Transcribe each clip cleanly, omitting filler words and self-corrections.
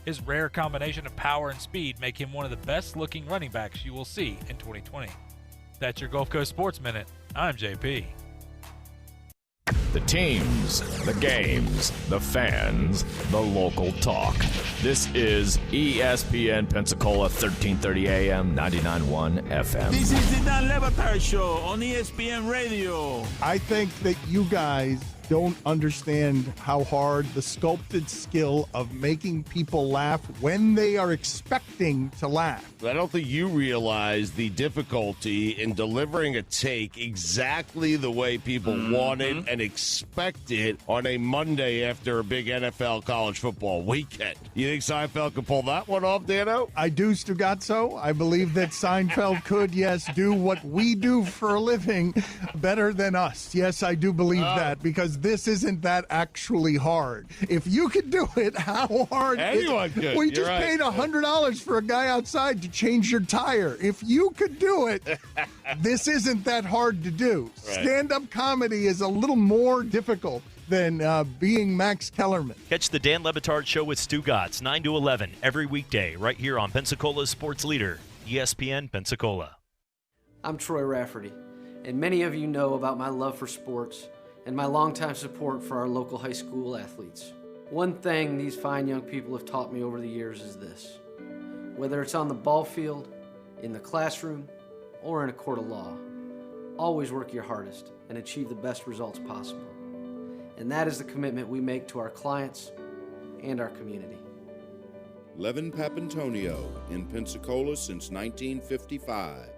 His rare combination of power and speed make him one of the best-looking running backs you will see in 2020. That's your Gulf Coast Sports Minute. I'm JP. The teams, the games, the fans, the local talk. This is ESPN Pensacola 1330 AM, 99.1 FM. This is the Dan Le Batard Show on ESPN Radio. I think that you guys don't understand how hard the sculpted skill of making people laugh when they are expecting to laugh. I don't think you realize the difficulty in delivering a take exactly the way people want it and expect it on a Monday after a big NFL college football weekend. You think Seinfeld could pull that one off, Dano? I do, Stugazzo. I believe that Seinfeld could, yes, do what we do for a living better than us. Yes, I do believe that, because this isn't that actually hard. If you could do it, how hard? Anyone could. We just paid $100 for a guy outside to change your tire. If you could do it, this isn't that hard to do. Right. Stand-up comedy is a little more difficult than being Max Kellerman. Catch the Dan Le Batard Show with Stu Gatz, 9 to 11, every weekday, right here on Pensacola's sports leader, ESPN Pensacola. I'm Troy Rafferty, and many of you know about my love for sports and my longtime support for our local high school athletes. One thing these fine young people have taught me over the years is this: whether it's on the ball field, in the classroom, or in a court of law, always work your hardest and achieve the best results possible. And that is the commitment we make to our clients and our community. Levin Papantonio in Pensacola since 1955.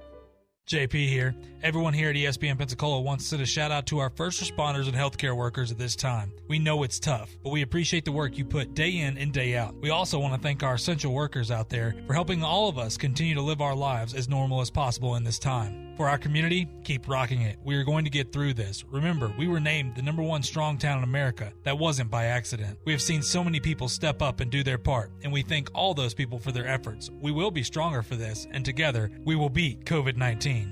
JP here. Everyone here at ESPN Pensacola wants to send a shout out to our first responders and healthcare workers at this time. We know it's tough, but we appreciate the work you put day in and day out. We also want to thank our essential workers out there for helping all of us continue to live our lives as normal as possible in this time. For our community, keep rocking it. We are going to get through this. Remember, we were named the #1 strong town in America. That wasn't by accident. We have seen so many people step up and do their part, and we thank all those people for their efforts. We will be stronger for this, and together, we will beat COVID-19.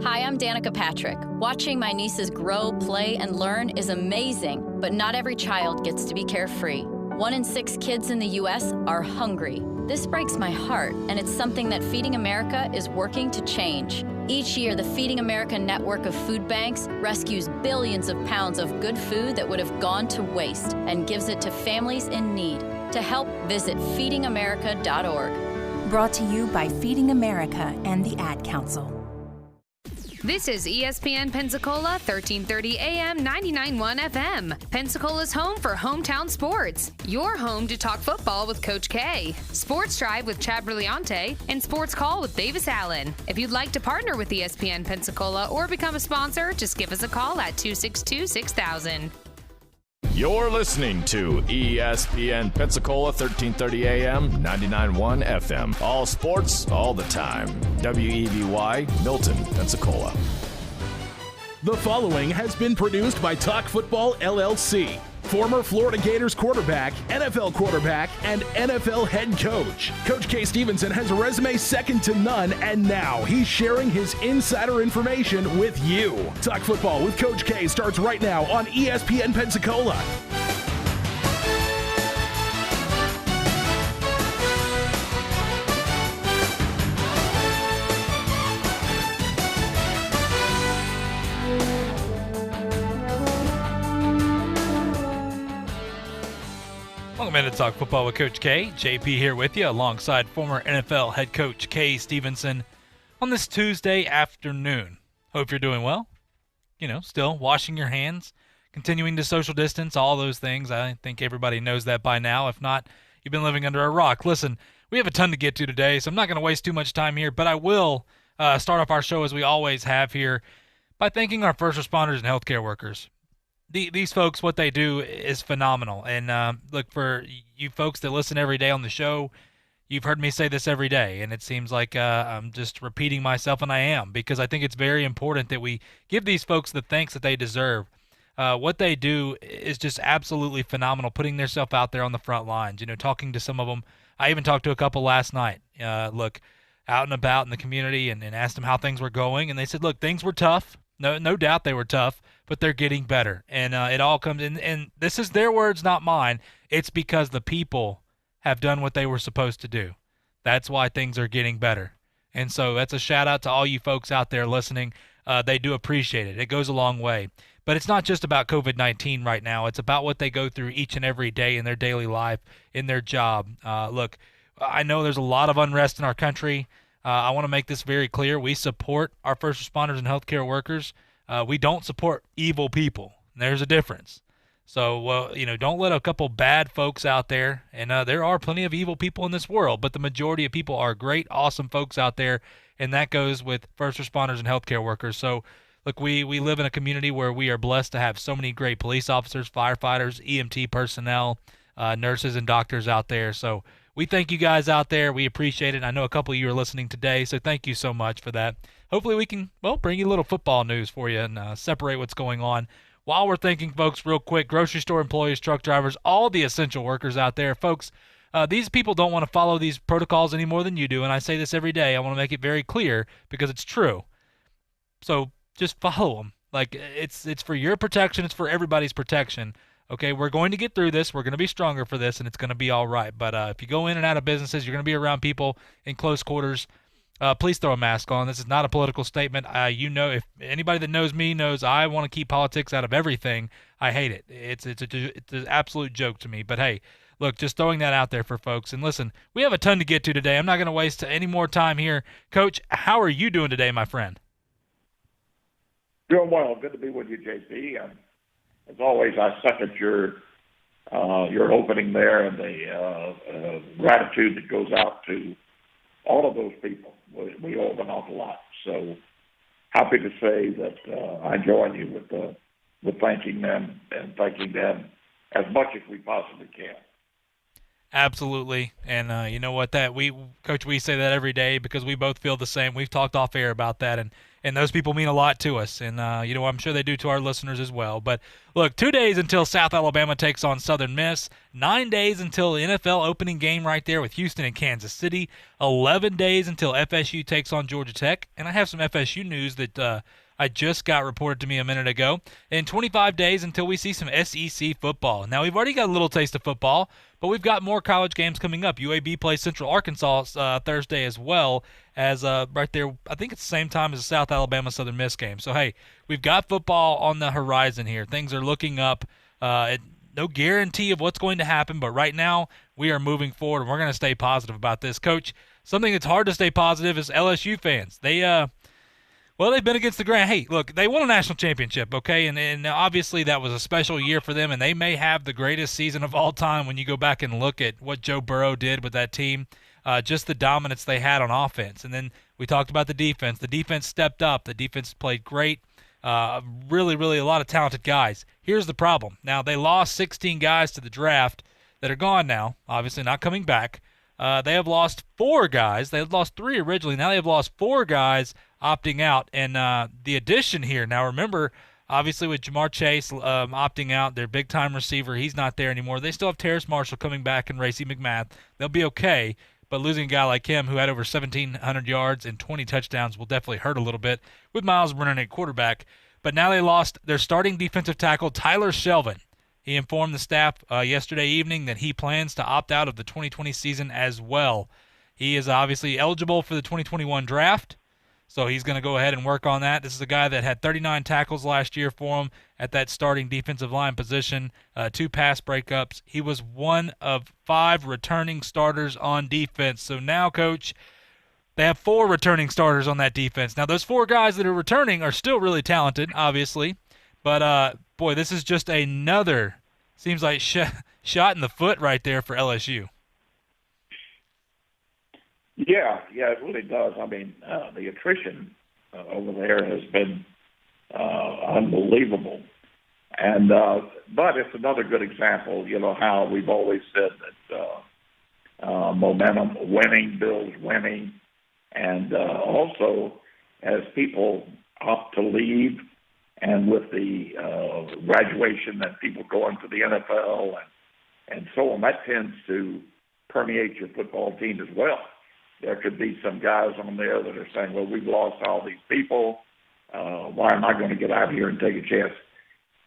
Hi, I'm Danica Patrick. Watching my nieces grow, play, and learn is amazing, but not every child gets to be carefree. 1 in 6 kids in the U.S. are hungry. This breaks my heart, and it's something that Feeding America is working to change. Each year, the Feeding America network of food banks rescues billions of pounds of good food that would have gone to waste and gives it to families in need. To help, visit feedingamerica.org. Brought to you by Feeding America and the Ad Council. This is ESPN Pensacola, 1330 AM, 99.1 FM. Pensacola's home for hometown sports. Your home to talk football with Coach K, Sports Drive with Chad Brillante, and Sports Call with Davis Allen. If you'd like to partner with ESPN Pensacola or become a sponsor, just give us a call at 262-6000. You're listening to ESPN Pensacola 1330 AM, 99.1 FM. All sports, all the time. WEBY, Milton, Pensacola. The following has been produced by Talk Football LLC. Former Florida Gators quarterback, NFL quarterback, and NFL head coach. Coach K. Stevenson has a resume second to none, and now he's sharing his insider information with you. Talk Football with Coach K starts right now on ESPN Pensacola. Welcome in to Talk Football with Coach K. JP here with you alongside former NFL head coach K. Stevenson on this Tuesday afternoon. Hope you're doing well. You know, still washing your hands, continuing to social distance, all those things. I think everybody knows that by now. If not, you've been living under a rock. Listen, we have a ton to get to today, so I'm not going to waste too much time here, but I will start off our show as we always have here by thanking our first responders and healthcare workers. These folks, what they do is phenomenal. And look, for you folks that listen every day on the show, you've heard me say this every day, and it seems like I'm just repeating myself, and I am, because I think it's very important that we give these folks the thanks that they deserve. What they do is just absolutely phenomenal, putting themselves out there on the front lines. You know, talking to some of them. I even talked to a couple last night. Look, out and about in the community, and asked them how things were going, and they said, look, things were tough. No doubt they were tough, but they're getting better. And it all comes in, and this is their words, not mine. It's because the people have done what they were supposed to do. That's why things are getting better. And so that's a shout out to all you folks out there listening. They do appreciate it. It goes a long way. But it's not just about COVID-19 right now. It's about what they go through each and every day in their daily life, in their job. Look, I know there's a lot of unrest in our country. I want to make this very clear. We support our first responders and healthcare workers. We don't support evil people. There's a difference. So, don't let a couple bad folks out there, and there are plenty of evil people in this world, but the majority of people are great, awesome folks out there, and that goes with first responders and healthcare workers. So, look, we live in a community where we are blessed to have so many great police officers, firefighters, EMT personnel, nurses, and doctors out there. So we thank you guys out there. We appreciate it. I know a couple of you are listening today, so thank you so much for that. Hopefully we can, bring you a little football news for you and separate what's going on. While we're thinking, folks, real quick, grocery store employees, truck drivers, all the essential workers out there, folks, these people don't want to follow these protocols any more than you do, and I say this every day. I want to make it very clear because it's true. So just follow them. Like, it's for your protection. It's for everybody's protection. Okay, we're going to get through this. We're going to be stronger for this, and it's going to be all right. But if you go in and out of businesses, you're going to be around people in close quarters. Please throw a mask on. This is not a political statement. If anybody that knows me knows I want to keep politics out of everything. I hate it. It's an absolute joke to me. But hey, look, just throwing that out there for folks. And listen, we have a ton to get to today. I'm not going to waste any more time here. Coach, how are you doing today, my friend? Doing well. Good to be with you, JP. As always, I second your opening there and the gratitude that goes out to all of those people. We owe them an awful lot. So happy to say that I join you with thanking them and thanking them as much as we possibly can. Absolutely. And you know what, Coach, we say that every day because we both feel the same. We've talked off air about that, and those people mean a lot to us. And, I'm sure they do to our listeners as well. But, look, 2 days until South Alabama takes on Southern Miss, 9 days until the NFL opening game right there with Houston and Kansas City, 11 days until FSU takes on Georgia Tech. And I have some FSU news that I just got reported to me a minute ago. And 25 days until we see some SEC football. Now, we've already got a little taste of football, but we've got more college games coming up. UAB plays Central Arkansas Thursday as well as right there. I think it's the same time as the South Alabama Southern Miss game. So, hey, we've got football on the horizon here. Things are looking up. No guarantee of what's going to happen, but right now we are moving forward, and we're going to stay positive about this. Coach, something that's hard to stay positive is LSU fans. They've been against the grain. Hey, look, they won a national championship, okay? And obviously that was a special year for them, and they may have the greatest season of all time when you go back and look at what Joe Burrow did with that team, just the dominance they had on offense. And then we talked about the defense. The defense stepped up. The defense played great. Really, really a lot of talented guys. Here's the problem. Now, they lost 16 guys to the draft that are gone now, obviously not coming back. They have lost 4 guys. They had lost 3 originally. Now they have lost 4 guys opting out. And the addition here, now remember, obviously with Jamar Chase opting out, their big-time receiver, he's not there anymore. They still have Terrace Marshall coming back and Racey McMath. They'll be okay, but losing a guy like him who had over 1,700 yards and 20 touchdowns will definitely hurt a little bit with Miles Brennan at quarterback. But now they lost their starting defensive tackle, Tyler Shelvin. He informed the staff yesterday evening that he plans to opt out of the 2020 season as well. He is obviously eligible for the 2021 draft, so he's going to go ahead and work on that. This is a guy that had 39 tackles last year for him at that starting defensive line position, 2 pass breakups. He was one of 5 returning starters on defense. So now, Coach, they have 4 returning starters on that defense. Now, those 4 guys that are returning are still really talented, obviously, but boy, this is just another, seems like shot in the foot right there for LSU. Yeah, it really does. I mean, the attrition over there has been unbelievable. And but it's another good example, how we've always said that momentum, winning builds winning. And also, as people opt to leave, and with the graduation that people go into the NFL and so on, that tends to permeate your football team as well. There could be some guys on there that are saying, well, we've lost all these people. Why am I going to get out here and take a chance?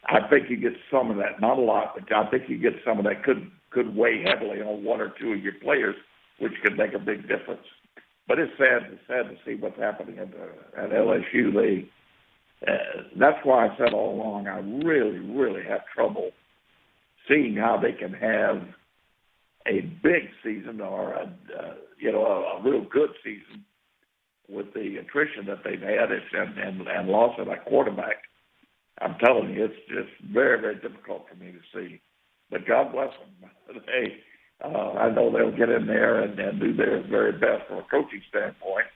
I think you get some of that, not a lot, but I think you get some of that. Could could weigh heavily on one or two of your players, which could make a big difference. But it's sad to see what's happening at LSU. That's why I said all along I really, really have trouble seeing how they can have a big season or a real good season with the attrition that they've had and loss of that quarterback. I'm telling you, it's just very, very difficult for me to see. But God bless them. I know they'll get in there and do their very best from a coaching standpoint.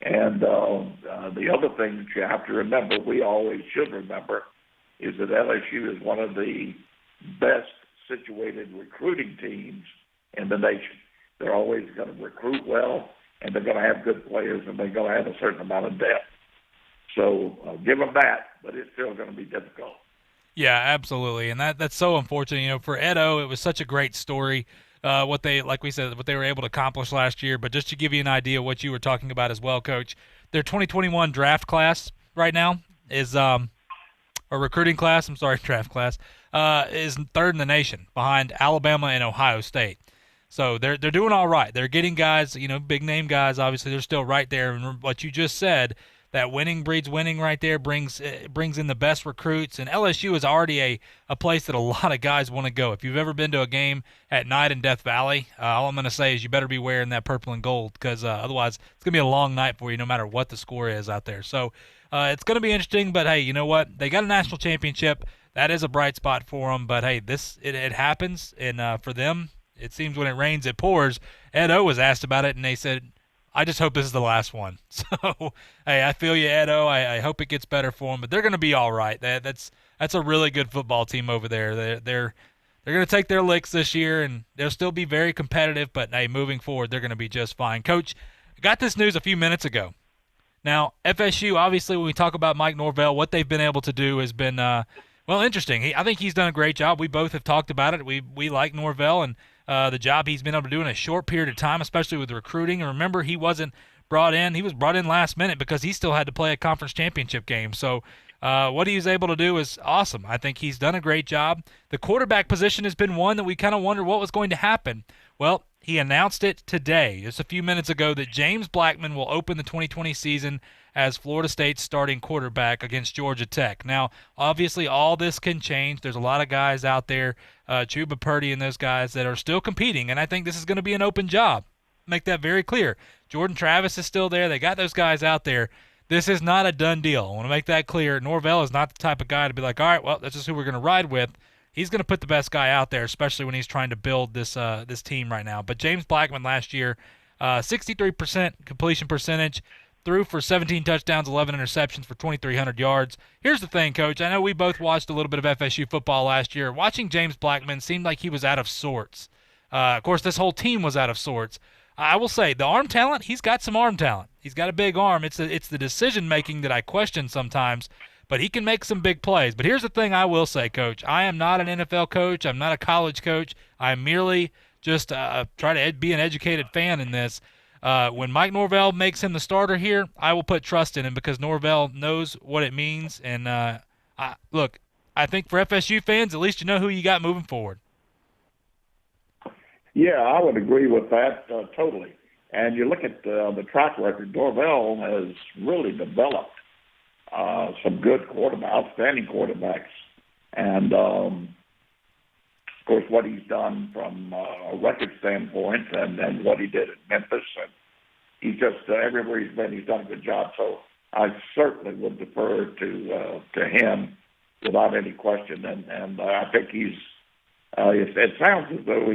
And the other thing that you have to remember, we always should remember, is that LSU is one of the best situated recruiting teams in the nation. They're always going to recruit well, and they're going to have good players, and they're going to have a certain amount of depth. So give them that, but it's still going to be difficult. Yeah, absolutely, and that's so unfortunate. For Edo, it was such a great story. What they were able to accomplish last year. But just to give you an idea of what you were talking about as well, Coach, their 2021 draft class right now is draft class is third in the nation behind Alabama and Ohio State. So they're doing all right. They're getting guys, big name guys. Obviously, they're still right there. And what you just said, that winning breeds winning right there, brings in the best recruits. And LSU is already a place that a lot of guys want to go. If you've ever been to a game at night in Death Valley, all I'm going to say is you better be wearing that purple and gold, because otherwise it's going to be a long night for you no matter what the score is out there. So it's going to be interesting, but hey, you know what? They got a national championship. That is a bright spot for them. But hey, it happens, and for them, it seems when it rains, it pours. Edo was asked about it, and they said, I just hope this is the last one. So, hey, I feel you, Edo. I hope it gets better for them, but they're going to be all right. That's a really good football team over there. They're going to take their licks this year, and they'll still be very competitive, but hey, moving forward, they're going to be just fine. Coach, I got this news a few minutes ago. Now, FSU, obviously, when we talk about Mike Norvell, what they've been able to do has been, interesting. I think he's done a great job. We both have talked about it. We like Norvell, and the job he's been able to do in a short period of time, especially with recruiting. And remember, he wasn't brought in. He was brought in last minute because he still had to play a conference championship game. So what he was able to do is awesome. I think he's done a great job. The quarterback position has been one that we kind of wondered what was going to happen. Well, he announced it today, just a few minutes ago, that James Blackman will open the 2020 season as Florida State's starting quarterback against Georgia Tech. Now, obviously, all this can change. There's a lot of guys out there, Chuba Purdy and those guys, that are still competing, and I think this is going to be an open job. Make that very clear. Jordan Travis is still there. They got those guys out there. This is not a done deal. I want to make that clear. Norvell is not the type of guy to be like, all right, well, that's just who we're going to ride with. He's going to put the best guy out there, especially when he's trying to build this team right now. But James Blackman last year, 63% completion percentage, threw for 17 touchdowns, 11 interceptions for 2,300 yards. Here's the thing, Coach. I know we both watched a little bit of FSU football last year. Watching James Blackman seemed like he was out of sorts. Of course, this whole team was out of sorts. I will say, the arm talent, he's got some arm talent. He's got a big arm. It's the decision-making that I question sometimes, but he can make some big plays. But here's the thing I will say, Coach. I am not an NFL coach. I'm not a college coach. I'm merely just try to be an educated fan in this. When Mike Norvell makes him the starter here, I will put trust in him because Norvell knows what it means. And, look, I think for FSU fans, at least you know who you got moving forward. Yeah, I would agree with that totally. And you look at the track record, Norvell has really developed some good outstanding quarterbacks. And, of course, what he's done from a record standpoint and what he did at Memphis. And he's just, everywhere he's been, he's done a good job. So I certainly would defer to him without any question. And I think it sounds as though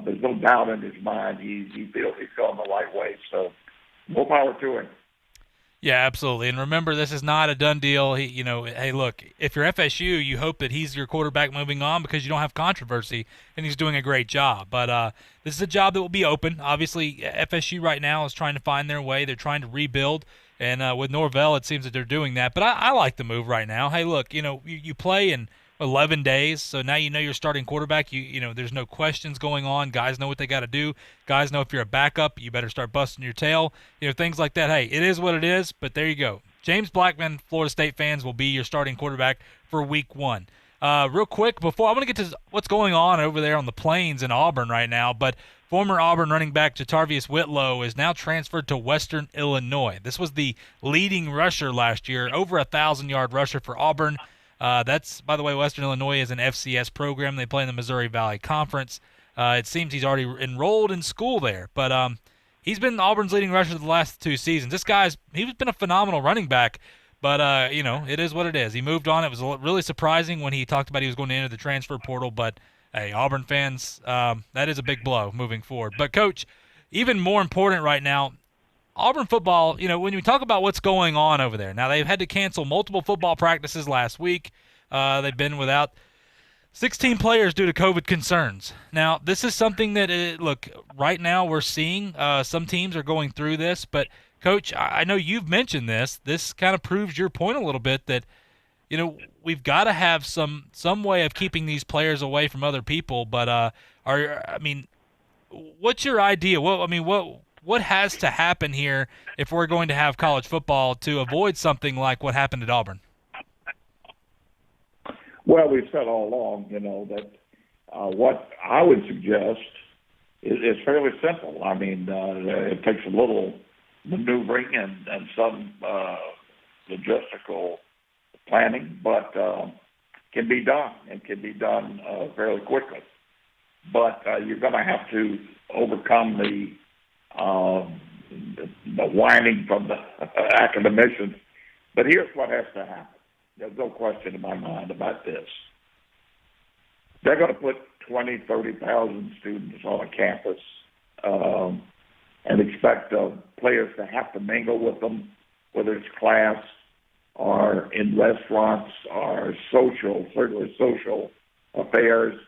there's no doubt in his mind. He feels he's going the right way. So more power to him. Yeah, absolutely. And remember, this is not a done deal. Hey, look, if you're FSU, you hope that he's your quarterback moving on because you don't have controversy, and he's doing a great job. But this is a job that will be open. Obviously, FSU right now is trying to find their way. They're trying to rebuild. And with Norvell, it seems that they're doing that. But I like the move right now. Hey, look, you play in 11 days, so now you know your starting quarterback. There's no questions going on. Guys know what they got to do. Guys know if you're a backup, you better start busting your tail. Things like that. Hey, it is what it is, but there you go. James Blackman, Florida State fans, will be your starting quarterback for week 1. Real quick, before I want to get to what's going on over there on the plains in Auburn right now, but former Auburn running back Jatarvius Whitlow is now transferred to Western Illinois. This was the leading rusher last year, over 1,000-yard rusher for Auburn. That's, by the way, Western Illinois is an FCS program. They play in the Missouri Valley Conference. It seems he's already enrolled in school there, but he's been Auburn's leading rusher the last 2 seasons. He's been a phenomenal running back. But, it is what it is. He moved on. It was really surprising when he talked about he was going to enter the transfer portal. But, hey, Auburn fans, that is a big blow moving forward. But, Coach, even more important right now, Auburn football, when you talk about what's going on over there, now they've had to cancel multiple football practices last week. They've been without 16 players due to COVID concerns. Now, this is something that, look, right now we're seeing some teams are going through this, but – Coach, I know you've mentioned this. This kind of proves your point a little bit that, we've got to have some way of keeping these players away from other people. But what's your idea? What has to happen here if we're going to have college football to avoid something like what happened at Auburn? Well, we've said all along, that what I would suggest is fairly simple. It takes a little maneuvering and some logistical planning, but can be done and can be done fairly quickly. But you're going to have to overcome the whining from the academicians. But here's what has to happen. There's no question in my mind about this. They're going to put 20, 30,000 students on a campus and expect players to have to mingle with them, whether it's class or in restaurants or certainly social affairs,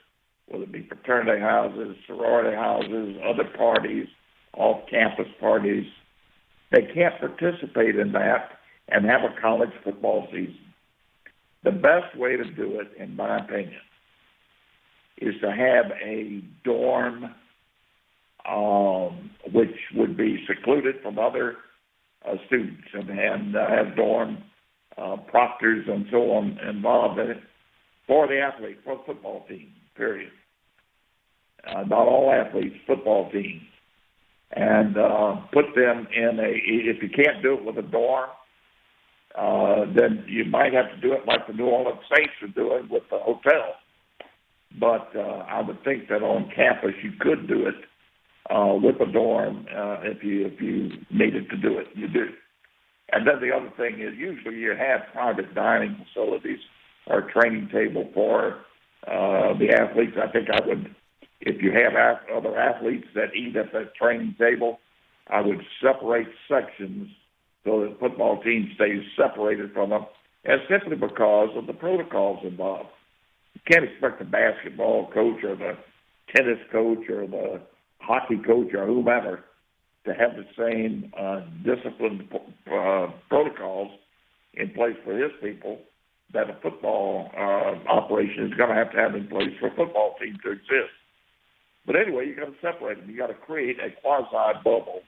whether it be fraternity houses, sorority houses, other parties, off-campus parties. They can't participate in that and have a college football season. The best way to do it, in my opinion, is to have a dorm which would be secluded from other students and have dorm proctors and so on involved in it for the athlete, for the football team, period. Not all athletes, football teams. And put them in if you can't do it with a dorm, then you might have to do it like the New Orleans Saints are doing with the hotel. But I would think that on campus you could do it with a dorm if you needed to do it. You do. And then the other thing is usually you have private dining facilities or a training table for the athletes. I think I would, if you have other athletes that eat at the training table, I would separate sections so that the football team stays separated from them, and simply because of the protocols involved. You can't expect the basketball coach or the tennis coach or the hockey coach or whomever to have the same disciplined protocols in place for his people that a football operation is going to have in place for a football team to exist. But anyway, you got to separate them. You got to create a quasi bubble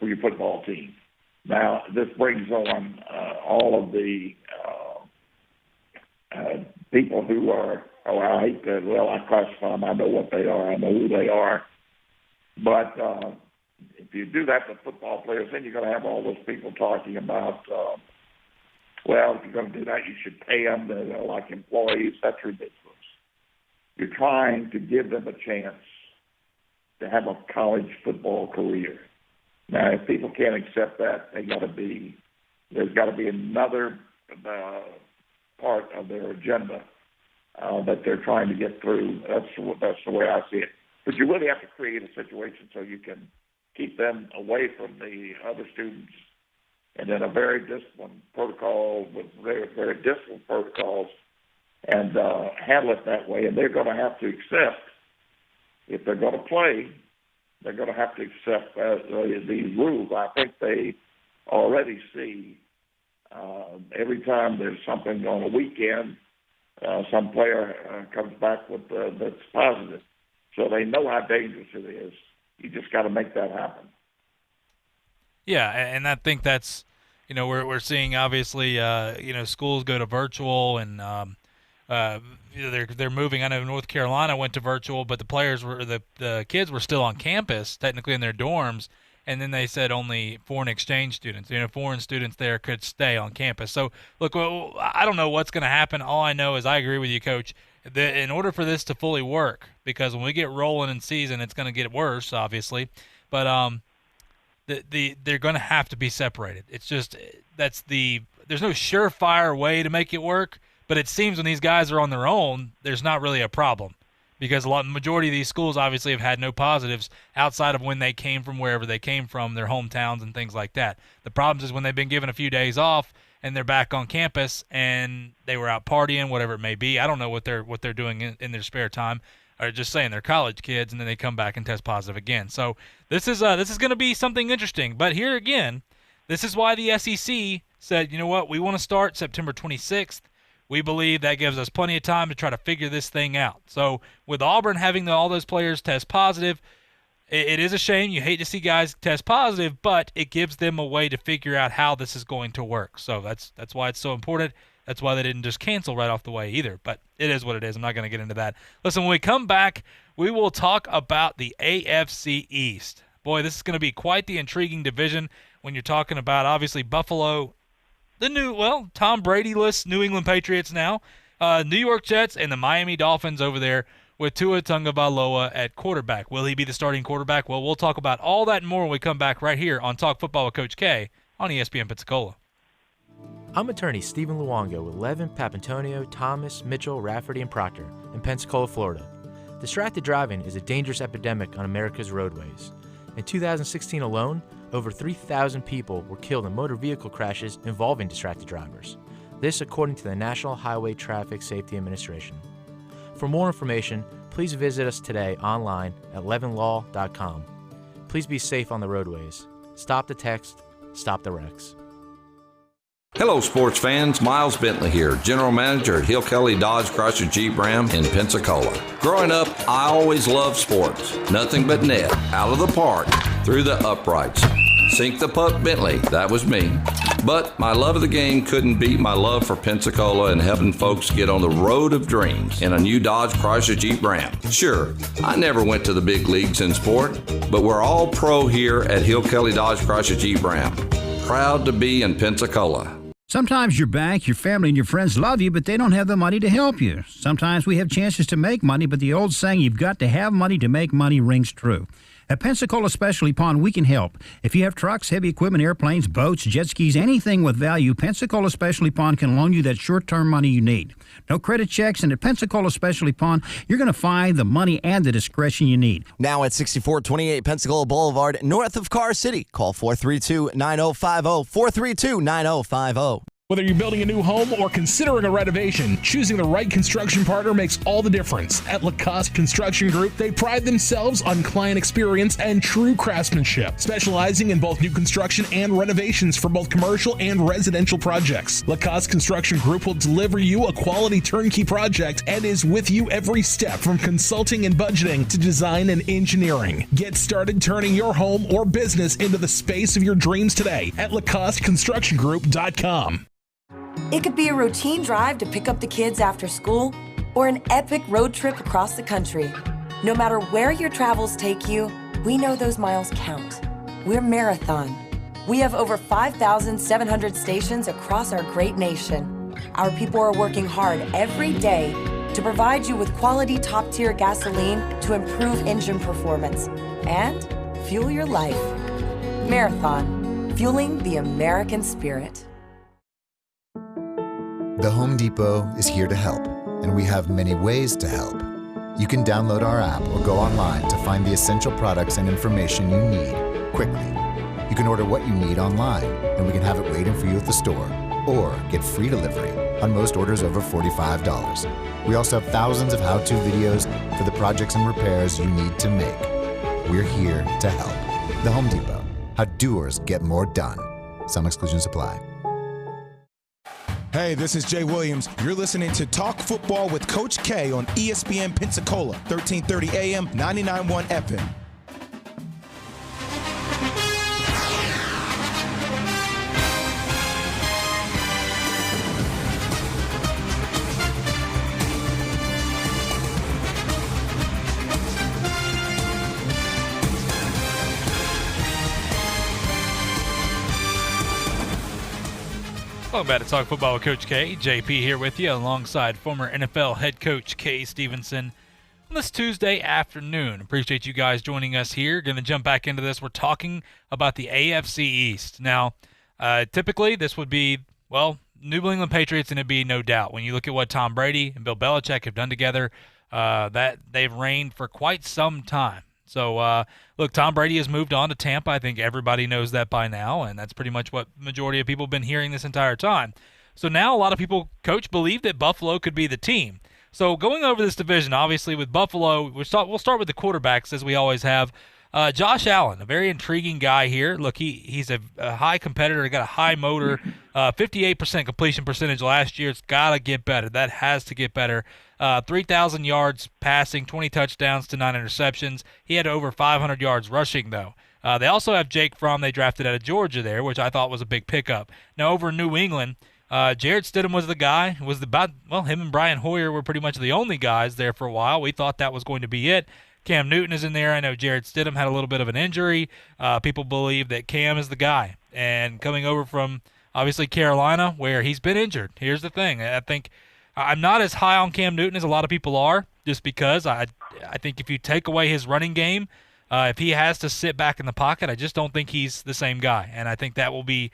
for your football team. Now, this brings on all of the people who are, I classify them. I know what they are. I know who they are. But if you do that with football players, then you're going to have all those people talking about, if you're going to do that, you should pay them like employees. That's ridiculous. You're trying to give them a chance to have a college football career. Now, if people can't accept that, there's got to be another part of their agenda that they're trying to get through. That's the way I see it. But you really have to create a situation so you can keep them away from the other students, and then a very disciplined protocol with very, very disciplined protocols, and handle it that way. And they're going to have to accept, if they're going to play, they're going to have to accept these rules. I think they already see every time there's something on a weekend, some player comes back with that's positive. So they know how dangerous it is. You just got to make that happen. Yeah, and I think that's, we're seeing obviously, schools go to virtual, and They're moving. I know North Carolina went to virtual, but the kids were still on campus, technically in their dorms. And then they said only foreign exchange students, foreign students there could stay on campus. So, look, I don't know what's going to happen. All I know is I agree with you, Coach. In order for this to fully work, because when we get rolling in season, it's going to get worse, obviously. But they're going to have to be separated. It's just there's no surefire way to make it work. But it seems when these guys are on their own, there's not really a problem. Because majority of these schools obviously have had no positives outside of when they came from wherever they came from, their hometowns and things like that. The problem is when they've been given a few days off and they're back on campus and they were out partying, whatever it may be. I don't know what they're doing in their spare time, or just saying they're college kids, and then they come back and test positive again. So this is going to be something interesting. But here again, this is why the SEC said, you know what, we want to start September 26th. We believe that gives us plenty of time to try to figure this thing out. So with Auburn having all those players test positive, it is a shame. You hate to see guys test positive, but it gives them a way to figure out how this is going to work. So that's why it's so important. That's why they didn't just cancel right off the way either. But it is what it is. I'm not going to get into that. Listen, when we come back, we will talk about the AFC East. Boy, this is going to be quite the intriguing division when you're talking about, obviously, Buffalo, Tom Brady-less New England Patriots now, New York Jets, and the Miami Dolphins over there with Tua Tagovailoa at quarterback. Will he be the starting quarterback? Well, we'll talk about all that and more when we come back right here on Talk Football with Coach K on ESPN Pensacola. I'm attorney Stephen Luongo with Levin, Papantonio, Thomas, Mitchell, Rafferty, and Proctor in Pensacola, Florida. Distracted driving is a dangerous epidemic on America's roadways. In 2016 alone, over 3,000 people were killed in motor vehicle crashes involving distracted drivers. This according to the National Highway Traffic Safety Administration. For more information, please visit us today online at levinlaw.com. Please be safe on the roadways. Stop the text, stop the wrecks. Hello, sports fans. Miles Bentley here, General Manager at Hill Kelly Dodge Chrysler Jeep Ram in Pensacola. Growing up, I always loved sports. Nothing but net, out of the park, through the uprights. Sink the puck Bentley, that was me. But my love of the game couldn't beat my love for Pensacola and helping folks get on the road of dreams in a new Dodge Chrysler Jeep Ram. Sure, I never went to the big leagues in sport, but we're all pro here at Hill Kelly Dodge Chrysler Jeep Ram. Proud to be in Pensacola. Sometimes your bank, your family, and your friends love you, but they don't have the money to help you. Sometimes we have chances to make money, but the old saying, you've got to have money to make money, rings true. At Pensacola Specialty Pond, we can help. If you have trucks, heavy equipment, airplanes, boats, jet skis, anything with value, Pensacola Specialty Pond can loan you that short-term money you need. No credit checks, and at Pensacola Specialty Pond, you're going to find the money and the discretion you need. Now at 6428 Pensacola Boulevard, north of Car City. Call 432-9050, 432-9050. Whether you're building a new home or considering a renovation, choosing the right construction partner makes all the difference. At Lacoste Construction Group, they pride themselves on client experience and true craftsmanship, specializing in both new construction and renovations for both commercial and residential projects. Lacoste Construction Group will deliver you a quality turnkey project and is with you every step from consulting and budgeting to design and engineering. Get started turning your home or business into the space of your dreams today at LaCosteConstructionGroup.com. It could be a routine drive to pick up the kids after school or an epic road trip across the country. No matter where your travels take you, we know those miles count. We're Marathon. We have over 5,700 stations across our great nation. Our people are working hard every day to provide you with quality top-tier gasoline to improve engine performance and fuel your life. Marathon, fueling the American spirit. The Home Depot is here to help, and we have many ways to help. You can download our app or go online to find the essential products and information you need quickly. You can order what you need online, and we can have it waiting for you at the store, or get free delivery on most orders over $45. We also have thousands of how-to videos for the projects and repairs you need to make. We're here to help. The Home Depot. How doers get more done. Some exclusions apply. Hey, this is Jay Williams. You're listening to Talk Football with Coach K on ESPN Pensacola, 1330 AM, 99.1 FM. Welcome back to Talk Football with Coach K. JP here with you alongside former NFL head coach Kay Stevenson on this Tuesday afternoon. Appreciate you guys joining us here. Going to jump back into this. We're talking about the AFC East. Now, typically this would be, well, New England Patriots, and it'd be no doubt. When you look at what Tom Brady and Bill Belichick have done together, that they've reigned for quite some time. So, look, Tom Brady has moved on to Tampa. I think everybody knows that by now, and that's pretty much what the majority of people have been hearing this entire time. So now a lot of people, Coach, believe that Buffalo could be the team. So going over this division, obviously with Buffalo, we'll start with the quarterbacks as we always have. Josh Allen, a very intriguing guy here. Look, he's a high competitor. He got a high motor, 58% completion percentage last year. It's got to get better. That has to get better. 3,000 yards passing, 20 touchdowns to 9 interceptions. He had over 500 yards rushing, though. They also have Jake Fromm, they drafted out of Georgia there, which I thought was a big pickup. Now, over in New England, Jarrett Stidham was the guy. Him and Brian Hoyer were pretty much the only guys there for a while. We thought that was going to be it. Cam Newton is in there. I know Jarrett Stidham had a little bit of an injury. People believe that Cam is the guy. And coming over from, obviously, Carolina, where he's been injured. Here's the thing. I think I'm not as high on Cam Newton as a lot of people are, just because I think if you take away his running game, if he has to sit back in the pocket, I just don't think he's the same guy. And I think that will be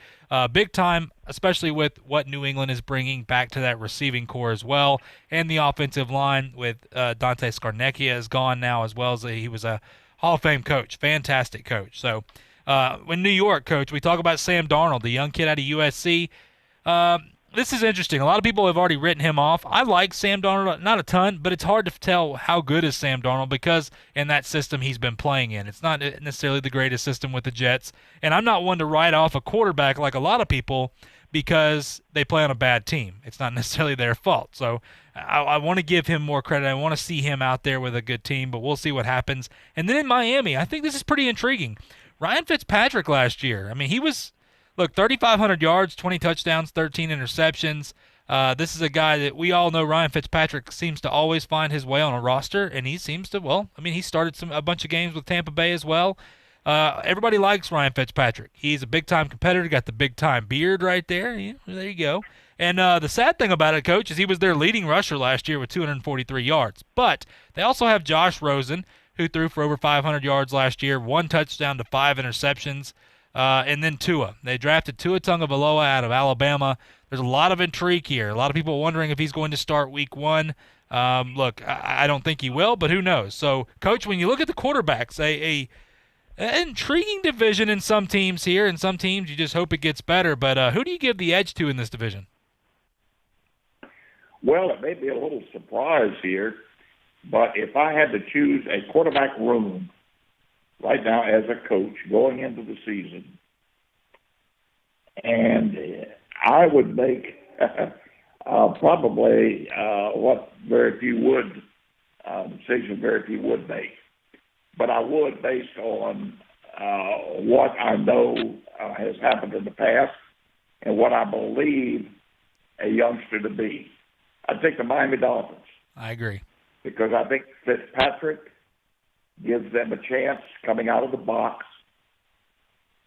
big time, especially with what New England is bringing back to that receiving core as well. And the offensive line with Dante Scarnecchia is gone now, as well as he was a Hall of Fame coach, fantastic coach. So in New York, Coach, we talk about Sam Darnold, the young kid out of USC. This is interesting. A lot of people have already written him off. I like Sam Darnold, not a ton, but it's hard to tell how good is Sam Darnold because in that system he's been playing in. It's not necessarily the greatest system with the Jets, and I'm not one to write off a quarterback like a lot of people because they play on a bad team. It's not necessarily their fault. So I want to give him more credit. I want to see him out there with a good team, but we'll see what happens. And then in Miami, I think this is pretty intriguing. Ryan Fitzpatrick last year, I mean, he was – look, 3,500 yards, 20 touchdowns, 13 interceptions. This is a guy that we all know. Ryan Fitzpatrick seems to always find his way on a roster, and he seems to, he started a bunch of games with Tampa Bay as well. Everybody likes Ryan Fitzpatrick. He's a big-time competitor, got the big-time beard right there. Yeah, there you go. And the sad thing about it, Coach, is he was their leading rusher last year with 243 yards. But they also have Josh Rosen, who threw for over 500 yards last year, 1 touchdown to 5 interceptions. And then Tua. They drafted Tua Tagovailoa out of Alabama. There's a lot of intrigue here. A lot of people wondering if he's going to start week 1. Look, I don't think he will, but who knows? So, Coach, when you look at the quarterbacks, an intriguing division in some teams here, and some teams you just hope it gets better. But who do you give the edge to in this division? Well, it may be a little surprise here, but if I had to choose a quarterback room right now as a coach going into the season, and I would make probably what very few would, decision very few would make. But I would based on what I know has happened in the past and what I believe a youngster to be. I'd take the Miami Dolphins. I agree. Because I think Fitzpatrick gives them a chance coming out of the box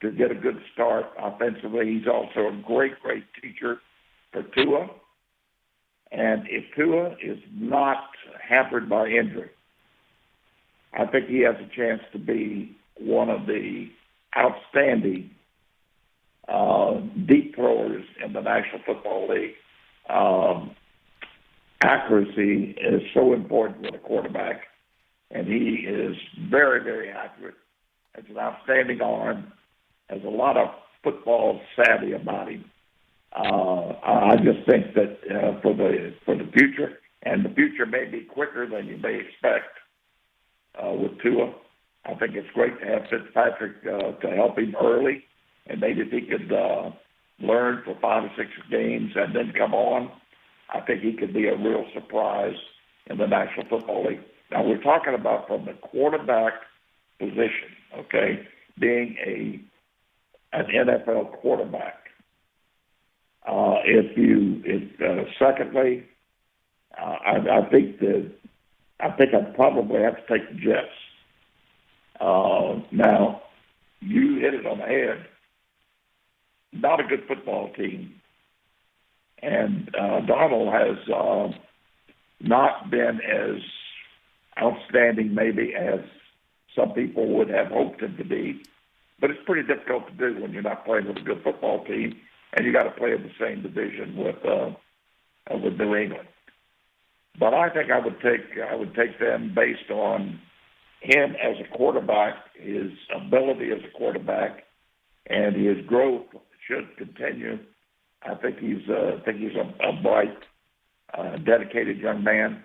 to get a good start offensively. He's also a great, great teacher for Tua. And if Tua is not hampered by injury, I think he has a chance to be one of the outstanding deep throwers in the National Football League. Accuracy is so important with a quarterback, and he is very, very accurate. Has an outstanding arm, has a lot of football savvy about him. I just think that for the future, and the future may be quicker than you may expect with Tua. I think it's great to have Fitzpatrick to help him early, and maybe if he could learn for 5 or 6 games and then come on, I think he could be a real surprise in the National Football League. Now, we're talking about from the quarterback position, okay, being an NFL quarterback. Secondly, I think I'd probably have to take the Jets. Now, you hit it on the head. Not a good football team, And Donald has not been as outstanding maybe as some people would have hoped him to be. But it's pretty difficult to do when you're not playing with a good football team, and you got to play in the same division with New England. But I think I would take them based on him as a quarterback, his ability as a quarterback, and his growth should continue. I think he's a bright, dedicated young man,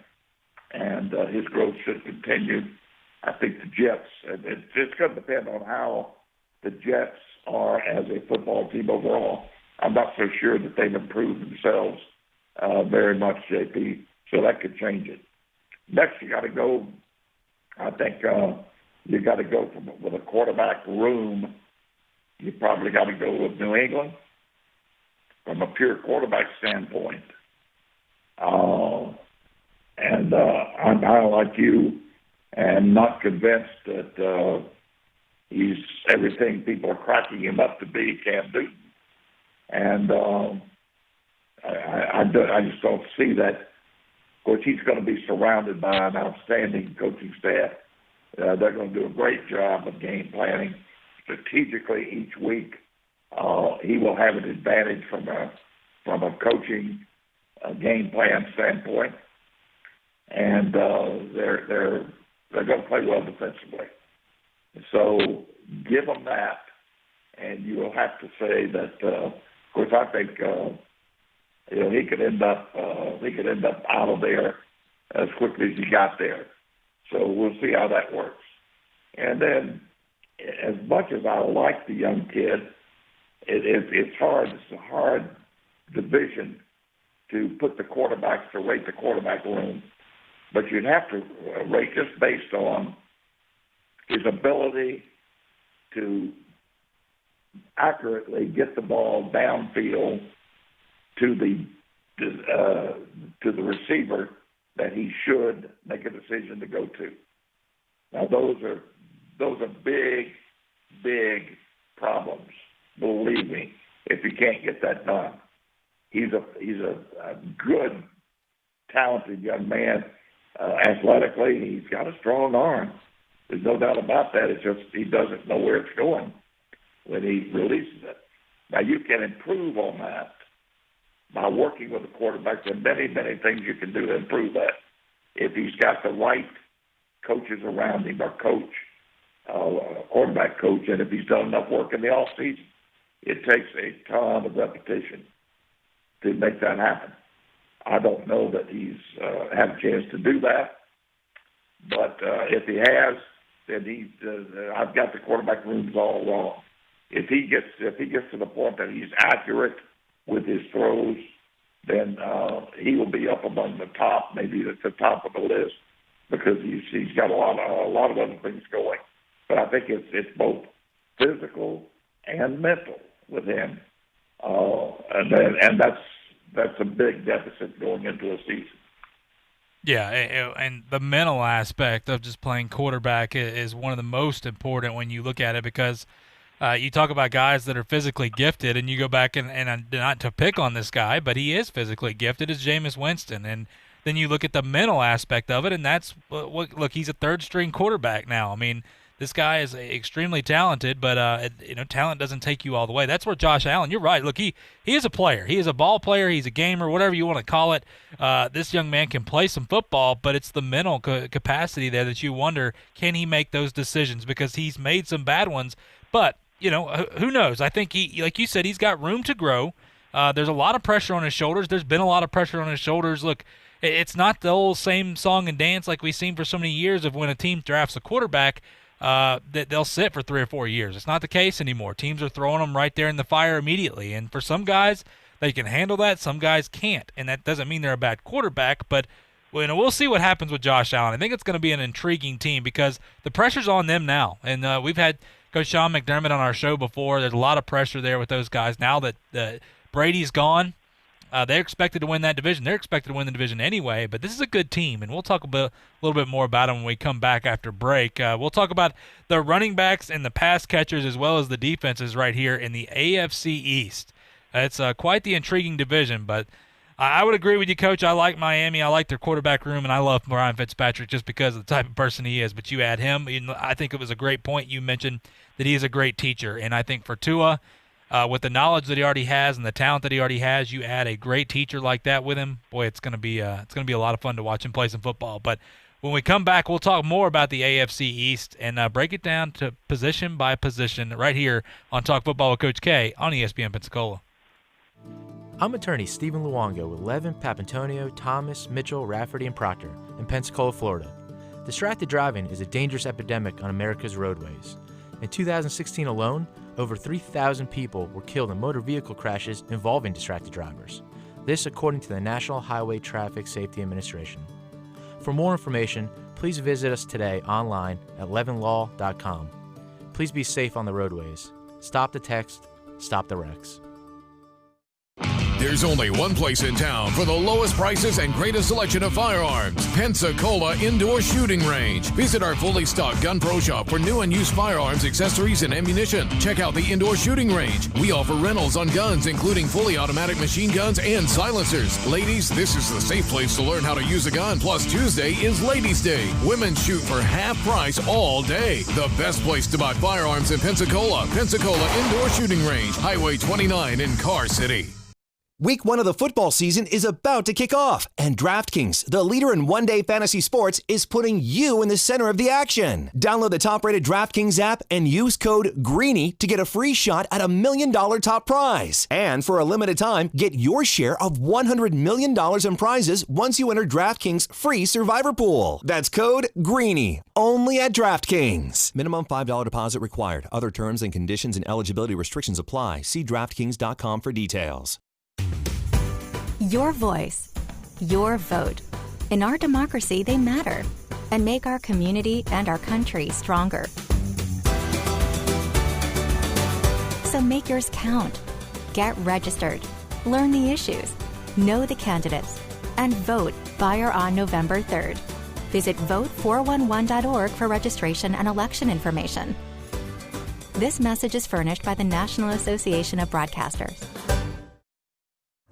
and his growth should continue. I think the Jets, it's going to depend on how the Jets are as a football team overall. I'm not so sure that they've improved themselves very much, JP, so that could change it. Next, you got to go, I think you got to go with a quarterback room. You probably got to go with New England from a pure quarterback standpoint. And I'm like you, and not convinced that he's everything people are cracking him up to be, Cam Newton. And I just don't see that. Of course, he's going to be surrounded by an outstanding coaching staff. They're going to do a great job of game planning strategically each week. He will have an advantage from a coaching game plan standpoint, and they're going to play well defensively. So give them that, and you will have to say that. Of course, I think he could end up out of there as quickly as he got there. So we'll see how that works. And then, as much as I like the young kid, it's hard. It's a hard division to put the quarterbacks, to rate the quarterback room. But you'd have to rate just based on his ability to accurately get the ball downfield to the receiver that he should make a decision to go to. Now those are big problems. Believe me, if you can't get that done. He's a good, talented young man. Athletically, he's got a strong arm. There's no doubt about that. It's just he doesn't know where it's going when he releases it. Now, you can improve on that by working with the quarterback. There are many things you can do to improve that. If he's got the right coaches around him, or quarterback coach, and if he's done enough work in the offseason, it takes a ton of repetition to make that happen. I don't know that he's had a chance to do that, but if he has, then I've got the quarterback rooms all wrong. If he gets to the point that he's accurate with his throws, then he will be up among the top, maybe at the top of the list, because he's got a lot of other things going. But I think it's both physical and mental with him, and that's a big deficit going into a season. Yeah, and the mental aspect of just playing quarterback is one of the most important when you look at it, because you talk about guys that are physically gifted, and you go back and not to pick on this guy, but he is physically gifted, is Jameis Winston. And then you look at the mental aspect of it, and that's look, he's a third-string quarterback now. I mean, this guy is extremely talented, but talent doesn't take you all the way. That's where Josh Allen, you're right. Look, he is a player. He is a ball player. He's a gamer, whatever you want to call it. This young man can play some football, but it's the mental capacity there that you wonder, can he make those decisions? Because he's made some bad ones, but who knows? I think he, like you said, he's got room to grow. There's a lot of pressure on his shoulders. There's been a lot of pressure on his shoulders. Look, it's not the old same song and dance like we've seen for so many years of when a team drafts a quarterback that they'll sit for 3 or 4 years. It's not the case anymore. Teams are throwing them right there in the fire immediately. And for some guys, they can handle that. Some guys can't. And that doesn't mean they're a bad quarterback, but we'll see what happens with Josh Allen. I think it's going to be an intriguing team because the pressure's on them now. And we've had Coach Sean McDermott on our show before. There's a lot of pressure there with those guys. Now that Brady's gone, they're expected to win that division. They're expected to win the division anyway, but this is a good team, and we'll talk a little bit more about them when we come back after break. We'll talk about the running backs and the pass catchers as well as the defenses right here in the AFC East. It's quite the intriguing division, but I would agree with you, Coach. I like Miami. I like their quarterback room, and I love Ryan Fitzpatrick just because of the type of person he is. But you add him, I think it was a great point you mentioned that he is a great teacher. And I think for Tua, with the knowledge that he already has and the talent that he already has, you add a great teacher like that with him. Boy, it's going to be a lot of fun to watch him play some football. But when we come back, we'll talk more about the AFC East and break it down to position by position right here on Talk Football with Coach K on ESPN Pensacola. I'm attorney Stephen Luongo with Levin, Papantonio, Thomas, Mitchell, Rafferty, and Proctor in Pensacola, Florida. Distracted driving is a dangerous epidemic on America's roadways. In 2016 alone, over 3,000 people were killed in motor vehicle crashes involving distracted drivers. This according to the National Highway Traffic Safety Administration. For more information, please visit us today online at levinlaw.com. Please be safe on the roadways. Stop the text, stop the wrecks. There's only one place in town for the lowest prices and greatest selection of firearms. Pensacola Indoor Shooting Range. Visit our fully stocked Gun Pro Shop for new and used firearms, accessories, and ammunition. Check out the Indoor Shooting Range. We offer rentals on guns, including fully automatic machine guns and silencers. Ladies, this is the safe place to learn how to use a gun. Plus, Tuesday is Ladies' Day. Women shoot for half price all day. The best place to buy firearms in Pensacola. Pensacola Indoor Shooting Range. Highway 29 in Car City. Week 1 of the football season is about to kick off, and DraftKings, the leader in one-day fantasy sports, is putting you in the center of the action. Download the top-rated DraftKings app and use code GREENY to get a free shot at $1 million top prize. And for a limited time, get your share of $100 million in prizes once you enter DraftKings free Survivor Pool. That's code GREENY, only at DraftKings. Minimum $5 deposit required. Other terms and conditions and eligibility restrictions apply. See DraftKings.com for details. Your voice, your vote. In our democracy, they matter and make our community and our country stronger. So make yours count. Get registered. Learn the issues. Know the candidates. And vote by or on November 3rd. Visit vote411.org for registration and election information. This message is furnished by the National Association of Broadcasters.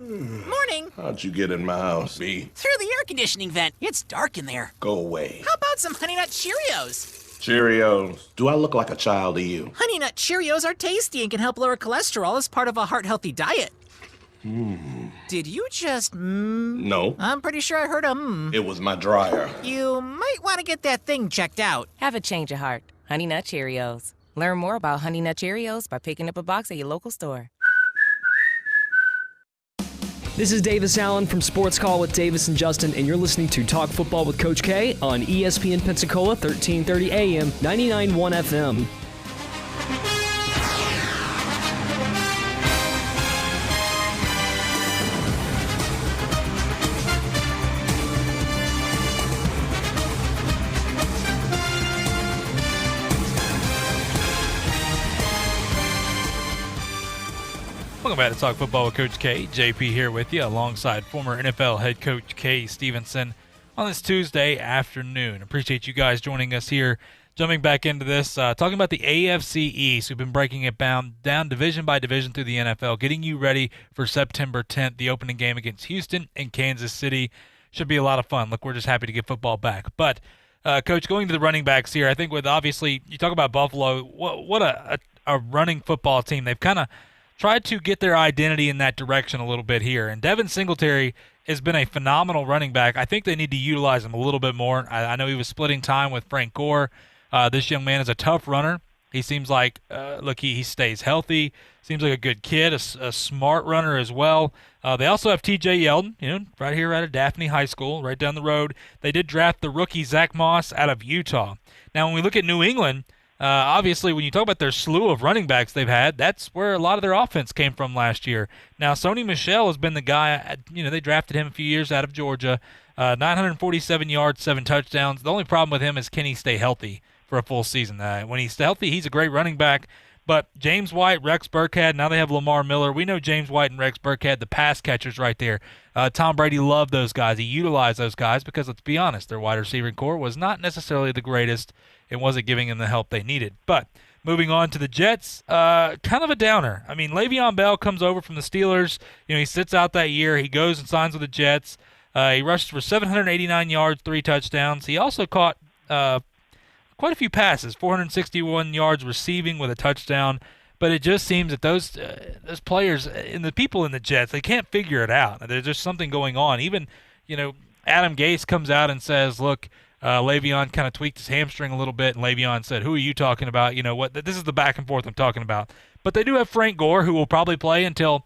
Morning. How'd you get in my house, B? Through the air conditioning vent. It's dark in there. Go away. How about some Honey Nut Cheerios? Cheerios. Do I look like a child to you? Honey Nut Cheerios are tasty and can help lower cholesterol as part of a heart-healthy diet. Did you just No. I'm pretty sure I heard a It was my dryer. You might want to get that thing checked out. Have a change of heart. Honey Nut Cheerios. Learn more about Honey Nut Cheerios by picking up a box at your local store. This is Davis Allen from Sports Call with Davis and Justin, and you're listening to Talk Football with Coach K on ESPN Pensacola, 1330 AM, 99.1 FM. Welcome back to Talk Football with Coach K. JP here with you alongside former NFL head coach Kay Stevenson on this Tuesday afternoon. Appreciate you guys joining us here. Jumping back into this, talking about the AFC East. We've been breaking it down division by division through the NFL, getting you ready for September 10th, the opening game against Houston and Kansas City. Should be a lot of fun. Look, we're just happy to get football back. But, Coach, going to the running backs here, I think with obviously, you talk about Buffalo, what a running football team. They've kind of tried to get their identity in that direction a little bit here. And Devin Singletary has been a phenomenal running back. I think they need to utilize him a little bit more. I know he was splitting time with Frank Gore. This young man is a tough runner. He seems like, he stays healthy. Seems like a good kid, a smart runner as well. They also have T.J. Yeldon, right here out of Daphne High School, right down the road. They did draft the rookie Zach Moss out of Utah. Now, when we look at New England, obviously, when you talk about their slew of running backs they've had, that's where a lot of their offense came from last year. Now, Sony Michel has been the guy, they drafted him a few years out of Georgia, 947 yards, 7 touchdowns. The only problem with him is can he stay healthy for a full season? When he's healthy, he's a great running back. But James White, Rex Burkhead, now they have Lamar Miller. We know James White and Rex Burkhead, the pass catchers right there. Tom Brady loved those guys. He utilized those guys because, let's be honest, their wide receiving core was not necessarily the greatest. It wasn't giving them the help they needed. But Moving on to the Jets, kind of a downer. I mean, Le'Veon Bell comes over from the Steelers. He sits out that year. He goes and signs with the Jets. He rushed for 789 yards, 3 touchdowns. He also caught quite a few passes, 461 yards receiving with a touchdown. But it just seems that those players and the people in the Jets, they can't figure it out. There's just something going on. Even, Adam Gase comes out and says, look, Le'Veon kind of tweaked his hamstring a little bit, and Le'Veon said, who are you talking about? You know what? This is the back and forth I'm talking about. But they do have Frank Gore, who will probably play until,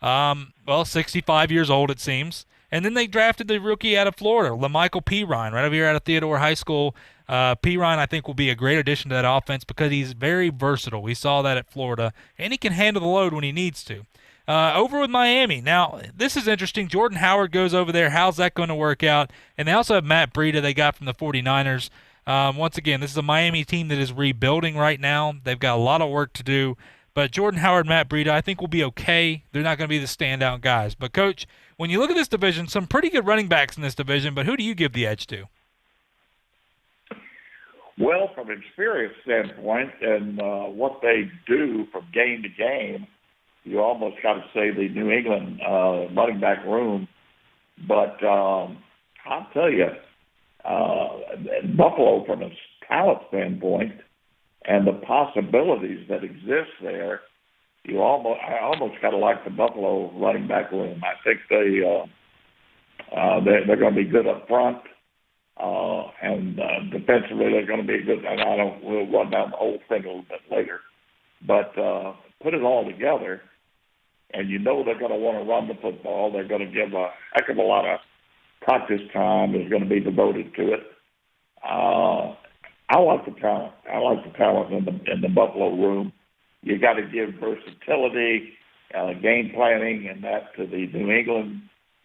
65 years old, it seems. And then they drafted the rookie out of Florida, LaMichael Pirine, right over here out of Theodore High School. Pirine, I think, will be a great addition to that offense because he's very versatile. We saw that at Florida, and he can handle the load when he needs to. Over with Miami. Now, this is interesting. Jordan Howard goes over there. How's that going to work out? And they also have Matt Breida they got from the 49ers. Once again, this is a Miami team that is rebuilding right now. They've got a lot of work to do. But Jordan Howard, Matt Breida, I think will be okay. They're not going to be the standout guys. But, Coach, when you look at this division, some pretty good running backs in this division, but who do you give the edge to? Well, from an experience standpoint and what they do from game to game, you almost got to say the New England running back room. But I'll tell you, Buffalo, from a talent standpoint and the possibilities that exist there, I almost got to like the Buffalo running back room. I think they're going to be good up front, and defensively they're going to be good. And we'll run down the whole thing a little bit later, but put it all together. And they're going to want to run the football. They're going to give a heck of a lot of practice time is going to be devoted to it. I like the talent. I like the talent in the Buffalo room. You got to give versatility, game planning, and that to the New England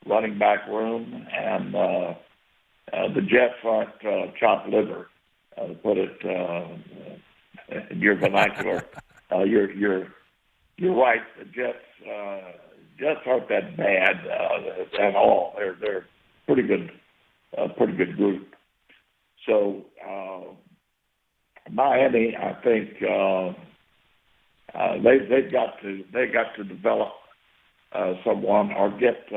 running back room. And the Jets aren't chopped liver, to put it in your vernacular. You're right. The Jets aren't that bad at all. They're pretty good group. So Miami, I think they've got to develop someone or get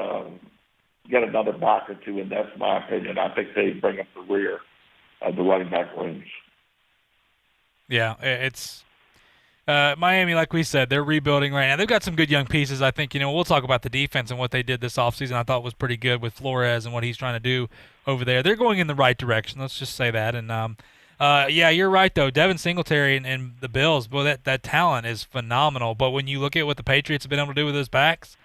another back or two, and that's my opinion. I think they bring up the rear of the running back rooms. Yeah, it's. Miami, like we said, they're rebuilding right now. They've got some good young pieces. I think, we'll talk about the defense and what they did this offseason. I thought was pretty good with Flores and what he's trying to do over there. They're going in the right direction. Let's just say that. And, yeah, you're right, though. Devin Singletary and the Bills, boy, that talent is phenomenal. But when you look at what the Patriots have been able to do with those backs,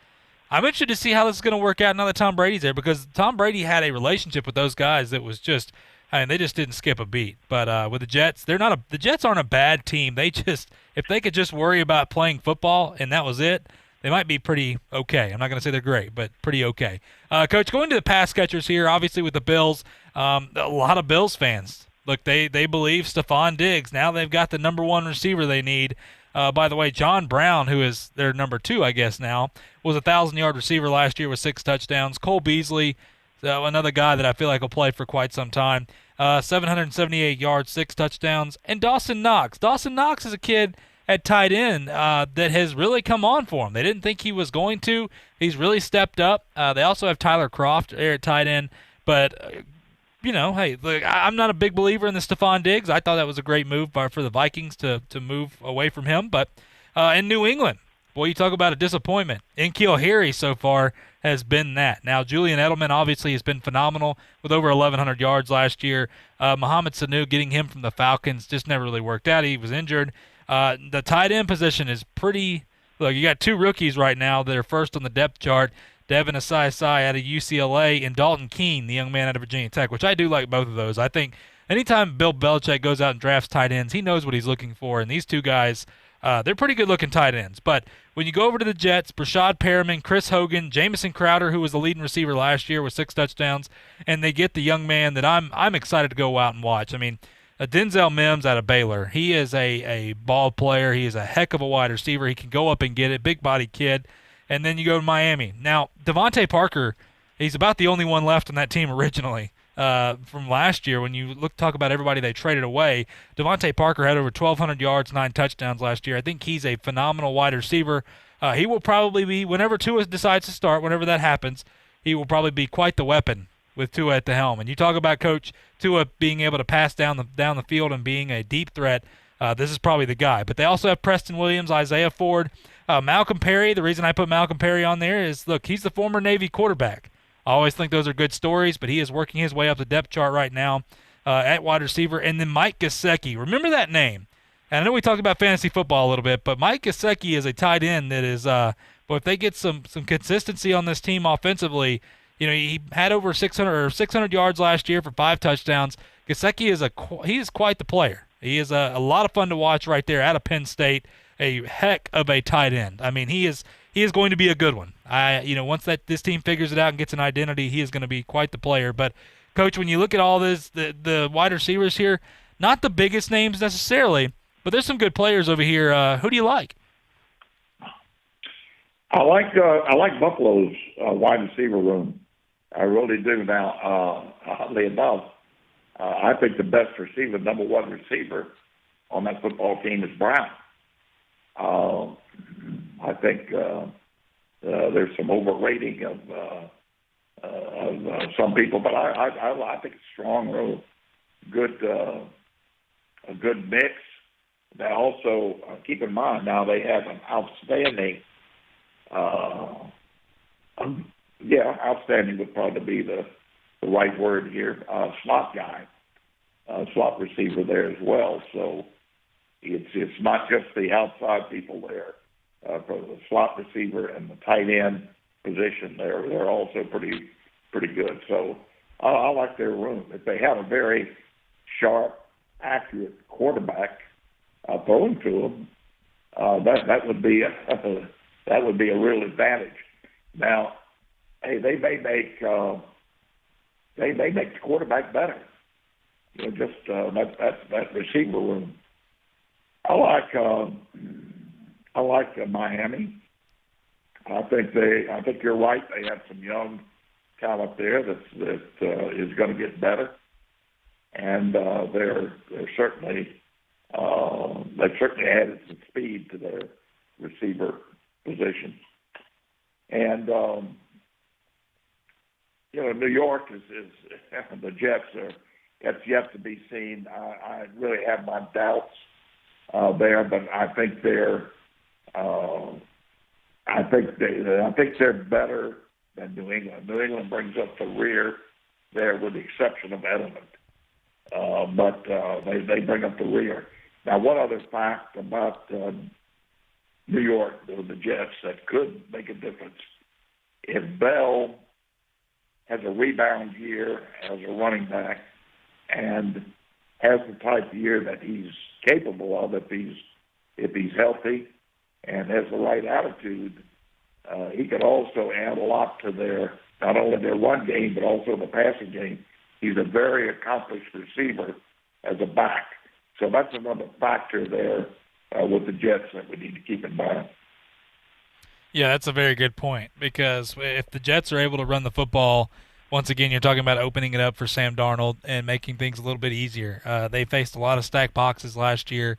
I'm interested to see how this is going to work out now that Tom Brady's there, because Tom Brady had a relationship with those guys that was just – they just didn't skip a beat. But with the Jets, the Jets aren't a bad team. They just, if they could just worry about playing football and that was it, they might be pretty okay. I'm not going to say they're great, but pretty okay. Coach, going to the pass catchers here, obviously with the Bills, a lot of Bills fans. Look, they believe Stephon Diggs. Now they've got the number one receiver they need. By the way, John Brown, who is their number 2, I guess now, was a 1,000-yard receiver last year with 6 touchdowns. Cole Beasley, another guy that I feel like will play for quite some time. 778 yards, 6 touchdowns. And Dawson Knox. Dawson Knox is a kid at tight end that has really come on for him. They didn't think he was going to. He's really stepped up. They also have Tyler Kroft there at tight end. But, hey, look, I'm not a big believer in the Stephon Diggs. I thought that was a great move for the Vikings to move away from him. But in New England, boy, you talk about a disappointment. N'Keal Harry so far has been that. Now, Julian Edelman obviously has been phenomenal with over 1,100 yards last year. Mohamed Sanu, getting him from the Falcons, just never really worked out. He was injured. The tight end position is pretty – look, you got 2 rookies right now that are first on the depth chart, Devin Asai out of UCLA and Dalton Keene, the young man out of Virginia Tech, which I do like both of those. I think anytime Bill Belichick goes out and drafts tight ends, he knows what he's looking for, and these 2 guys – they're pretty good-looking tight ends. But when you go over to the Jets, Brashad Perriman, Chris Hogan, Jamison Crowder, who was the leading receiver last year with 6 touchdowns, and they get the young man that I'm excited to go out and watch. I mean, Denzel Mims out of Baylor. He is a ball player. He is a heck of a wide receiver. He can go up and get it, big-body kid. And then you go to Miami. Now, Devontae Parker, he's about the only one left on that team originally. from last year. When you talk about everybody they traded away, Devontae Parker had over 1,200 yards, 9 touchdowns last year. I think he's a phenomenal wide receiver. He will probably be, whenever Tua decides to start, whenever that happens, he will probably be quite the weapon with Tua at the helm. And you talk about Coach Tua being able to pass down the field and being a deep threat. This is probably the guy. But they also have Preston Williams, Isaiah Ford, Malcolm Perry. The reason I put Malcolm Perry on there is, look, he's the former Navy quarterback. I always think those are good stories, but he is working his way up the depth chart right now at wide receiver. And then Mike Gesicki. Remember that name. And I know we talked about fantasy football a little bit, but Mike Gesicki is a tight end that is but if they get some consistency on this team offensively, he had over 600 yards last year for 5 touchdowns. Gesicki is quite the player. He is a lot of fun to watch right there out of Penn State. A heck of a tight end. I mean, he is going to be a good one. Once this team figures it out and gets an identity, he is going to be quite the player. But Coach, when you look at all this, the wide receivers here, not the biggest names necessarily, but there's some good players over here. Who do you like? I like Buffalo's wide receiver room. I really do. Now, oddly enough, I think the best receiver, number one receiver on that football team is Brown. I think there's some overrating of some people, but I think it's strong, real good, a good mix. Now, also keep in mind now they have an outstanding. Outstanding would probably be the right word here. Slot guy, slot receiver there as well. So. It's not just the outside people there. For the slot receiver and the tight end position, they're also pretty good. So I like their room. If they have a very sharp, accurate quarterback throwing to them, that would be a real advantage. Now, hey, they may make the quarterback better. That receiver room. I like Miami. I think you're right. They have some young talent there that is going to get better, and they're certainly they've certainly added some speed to their receiver position. And New York is the Jets are. That's yet to be seen. I really have my doubts there, but I think they're better than New England. New England brings up the rear there, with the exception of Edelman, but they bring up the rear. Now, one other fact about New York, the Jets, that could make a difference: if Bell has a rebound year as a running back and has the type of year that he's capable of, if he's healthy and has the right attitude, he could also add a lot to not only their run game but also the passing game. He's a very accomplished receiver as a back, so that's another factor there with the Jets that we need to keep in mind. Yeah, that's a very good point, because if the Jets are able to run the football, once again, you're talking about opening it up for Sam Darnold and making things a little bit easier. They faced a lot of stacked boxes last year,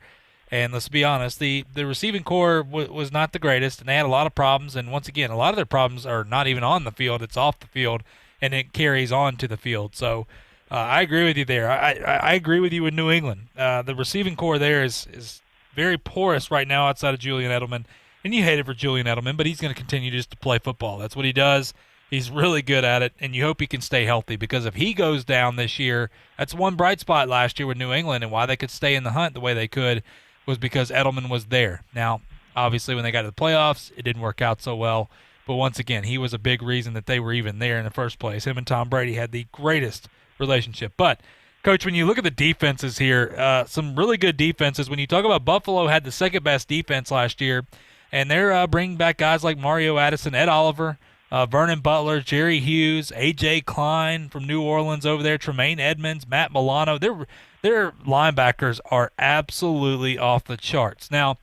and let's be honest, the receiving core was not the greatest, and they had a lot of problems. And once again, a lot of their problems are not even on the field; it's off the field, and it carries on to the field. So I agree with you there. I agree with you with New England. The receiving core there is very porous right now outside of Julian Edelman. And you hate it for Julian Edelman, but he's going to continue just to play football. That's what he does. He's really good at it, and you hope he can stay healthy, because if he goes down this year, that's one bright spot last year with New England, and why they could stay in the hunt the way they could was because Edelman was there. Now, obviously, when they got to the playoffs, it didn't work out so well, but once again, he was a big reason that they were even there in the first place. Him and Tom Brady had the greatest relationship. But, Coach, when you look at the defenses here, some really good defenses. When you talk about Buffalo had the second-best defense last year, and they're bringing back guys like Mario Addison, Ed Oliver, Vernon Butler, Jerry Hughes, A.J. Klein from New Orleans over there, Tremaine Edmonds, Matt Milano. Their linebackers are absolutely off the charts. Now,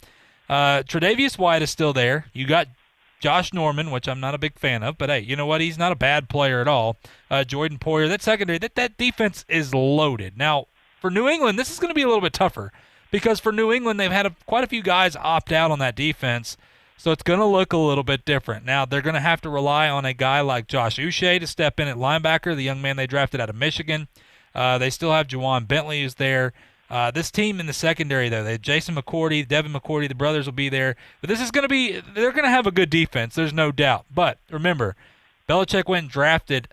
Tre'Davious White is still there. You got Josh Norman, which I'm not a big fan of, but hey, you know what? He's not a bad player at all. Jordan Poyer, that secondary, that defense is loaded. Now, for New England, this is going to be a little bit tougher because for New England, they've had quite a few guys opt out on that defense, so it's going to look a little bit different. Now, they're going to have to rely on a guy like Josh Uche to step in at linebacker, the young man they drafted out of Michigan. They still have Juwan Bentley who's there. This team in the secondary, though, they Jason McCourty, Devin McCourty, the brothers will be there. But this is going to be – they're going to have a good defense. There's no doubt. But remember, Belichick went and drafted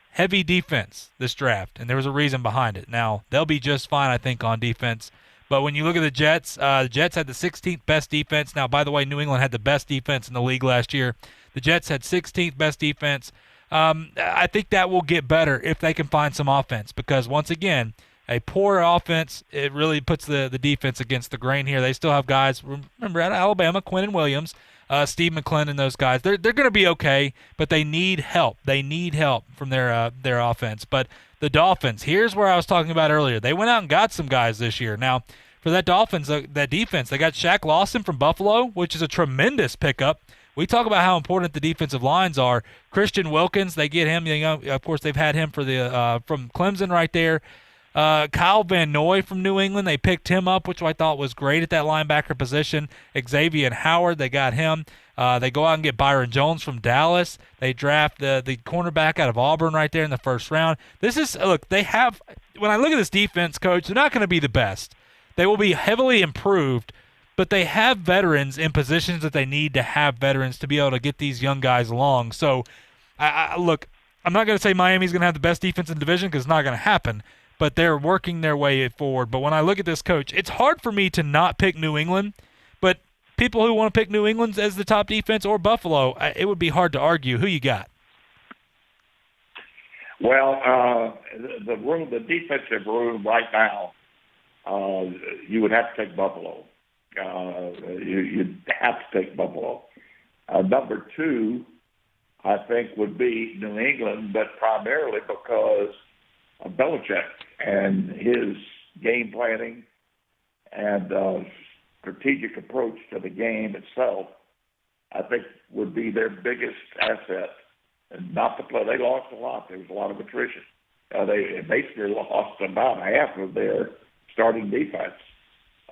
heavy defense this draft, and there was a reason behind it. Now, they'll be just fine, I think, on defense. But when you look at the Jets had the 16th best defense. Now, by the way, New England had the best defense in the league last year. The Jets had 16th best defense. I think that will get better if they can find some offense because, once again – a poor offense, it really puts the defense against the grain here. They still have guys, remember, out of Alabama, Quinnen Williams, Steve McClendon, those guys. They're going to be okay, but they need help. They need help from their offense. But the Dolphins, here's where I was talking about earlier. They went out and got some guys this year. Now, for that Dolphins, that defense, they got Shaq Lawson from Buffalo, which is a tremendous pickup. We talk about how important the defensive lines are. Christian Wilkins, they get him. You know, of course, they've had him for from Clemson right there. Kyle Van Noy from New England, they picked him up, which I thought was great at that linebacker position. Xavier Howard, they got him. They go out and get Byron Jones from Dallas. They draft the cornerback out of Auburn right there in the first round. This is, look, they have, when I look at this defense, Coach, they're not going to be the best. They will be heavily improved, but they have veterans in positions that they need to have veterans to be able to get these young guys along. So, look, I'm not going to say Miami's going to have the best defense in the division because it's not going to happen. But they're working their way forward. But when I look at this, Coach, it's hard for me to not pick New England. But people who want to pick New England as the top defense or Buffalo, it would be hard to argue. Who you got? Well, the defensive room right now, you would have to take Buffalo. You'd have to take Buffalo. Number two, I think, would be New England, but primarily because of Belichick and his game planning and strategic approach to the game itself, I think would be their biggest asset. And not to play, they lost a lot. There was a lot of attrition. They basically lost about half of their starting defense.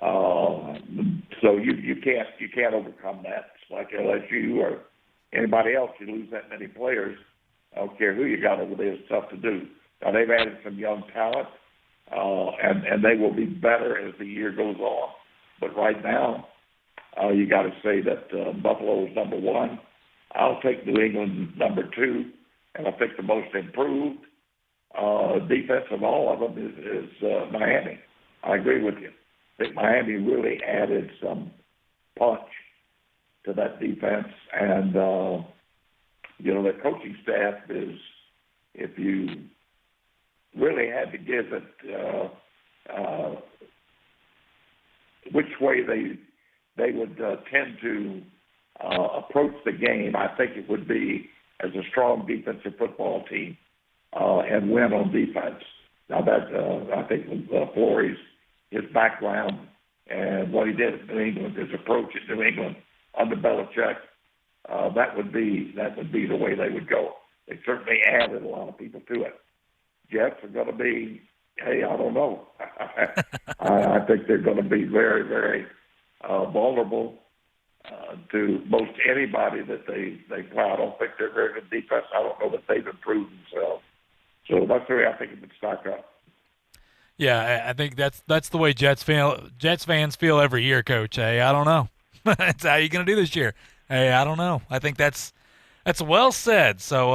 So you can't overcome that. It's like LSU or anybody else. You lose that many players. I don't care who you got over there. It's tough to do. Now, they've added some young talent, and they will be better as the year goes on. But right now, you got to say that Buffalo is number one. I'll take New England number two, and I think the most improved defense of all of them is Miami. I agree with you. I think Miami really added some punch to that defense, and the coaching staff is, if you really had to give it which way they would tend to approach the game, I think it would be as a strong defensive football team and win on defense. Now that I think Flores, his background and what he did at New England, his approach at New England under Belichick, that would be the way they would go. They certainly added a lot of people to it. Jets are going to be, hey, I don't know. I think they're going to be very, very vulnerable to most anybody that they play. I don't think they're very good defense. I don't know that they've improved themselves. So that's the way I think it would stack up. Yeah, I think that's the way Jets fans feel every year, Coach. Hey, I don't know. That's how you going to do this year. Hey, I don't know. I think that's well said. So,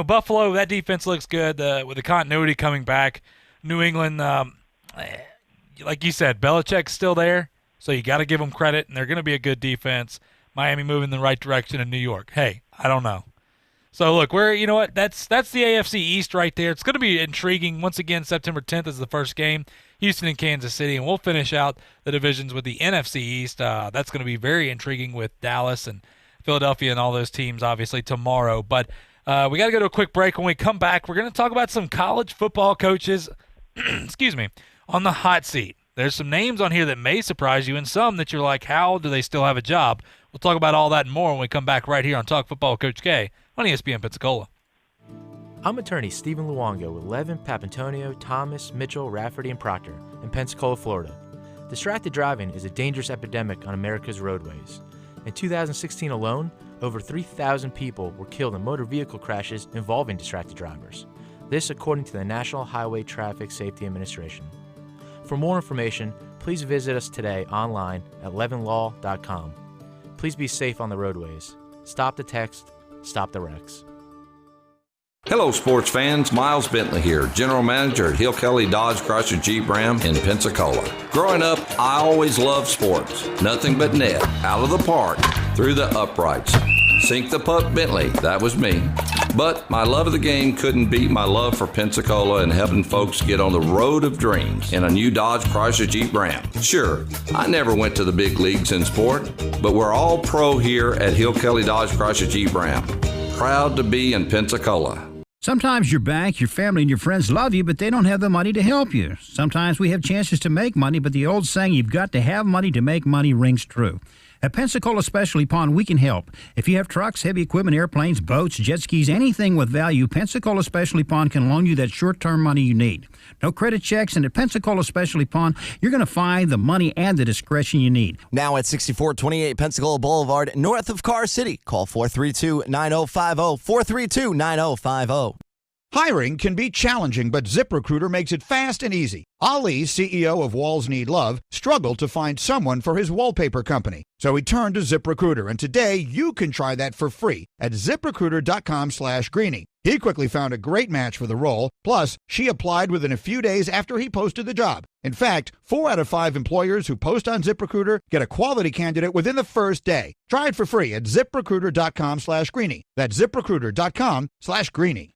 Buffalo, that defense looks good with the continuity coming back. New England, like you said, Belichick's still there, so you got to give them credit, and they're going to be a good defense. Miami moving in the right direction in New York. Hey, I don't know. So, look, you know what? That's the AFC East right there. It's going to be intriguing. Once again, September 10th is the first game, Houston and Kansas City, and we'll finish out the divisions with the NFC East. That's going to be very intriguing with Dallas and Philadelphia and all those teams, obviously, tomorrow. But we got to go to a quick break. When we come back, we're going to talk about some college football coaches, excuse me, on the hot seat. There's some names on here that may surprise you and some that you're like, how do they still have a job? We'll talk about all that and more when we come back right here on Talk Football with Coach K on ESPN Pensacola. I'm attorney Stephen Luongo with Levin, Papantonio, Thomas, Mitchell, Rafferty, and Proctor in Pensacola, Florida. Distracted driving is a dangerous epidemic on America's roadways. In 2016 alone, over 3,000 people were killed in motor vehicle crashes involving distracted drivers. This according to the National Highway Traffic Safety Administration. For more information, please visit us today online at levinlaw.com. Please be safe on the roadways. Stop the text, stop the wrecks. Hello, sports fans. Miles Bentley here, General Manager at Hill Kelly Dodge Chrysler Jeep Ram in Pensacola. Growing up, I always loved sports. Nothing but net, out of the park, through the uprights. Sink the puck, Bentley, that was me. But my love of the game couldn't beat my love for Pensacola and helping folks get on the road of dreams in a new Dodge Chrysler Jeep Ram. Sure, I never went to the big leagues in sport, but we're all pro here at Hill Kelly Dodge Chrysler Jeep Ram. Proud to be in Pensacola. Sometimes your bank, your family, and your friends love you, but they don't have the money to help you. Sometimes we have chances to make money, but the old saying, you've got to have money to make money, rings true. At Pensacola Specialty Pond, we can help. If you have trucks, heavy equipment, airplanes, boats, jet skis, anything with value, Pensacola Specialty Pond can loan you that short-term money you need. No credit checks, and at Pensacola Specialty Pond, you're going to find the money and the discretion you need. Now at 6428 Pensacola Boulevard, north of Car City. Call 432-9050, 432-9050. Hiring can be challenging, but ZipRecruiter makes it fast and easy. Ali, CEO of Walls Need Love, struggled to find someone for his wallpaper company. So he turned to ZipRecruiter, and today you can try that for free at ZipRecruiter.com/Greeny. He quickly found a great match for the role. Plus, she applied within a few days after he posted the job. In fact, 4 out of 5 employers who post on ZipRecruiter get a quality candidate within the first day. Try it for free at ZipRecruiter.com/Greeny. That's ZipRecruiter.com/Greeny.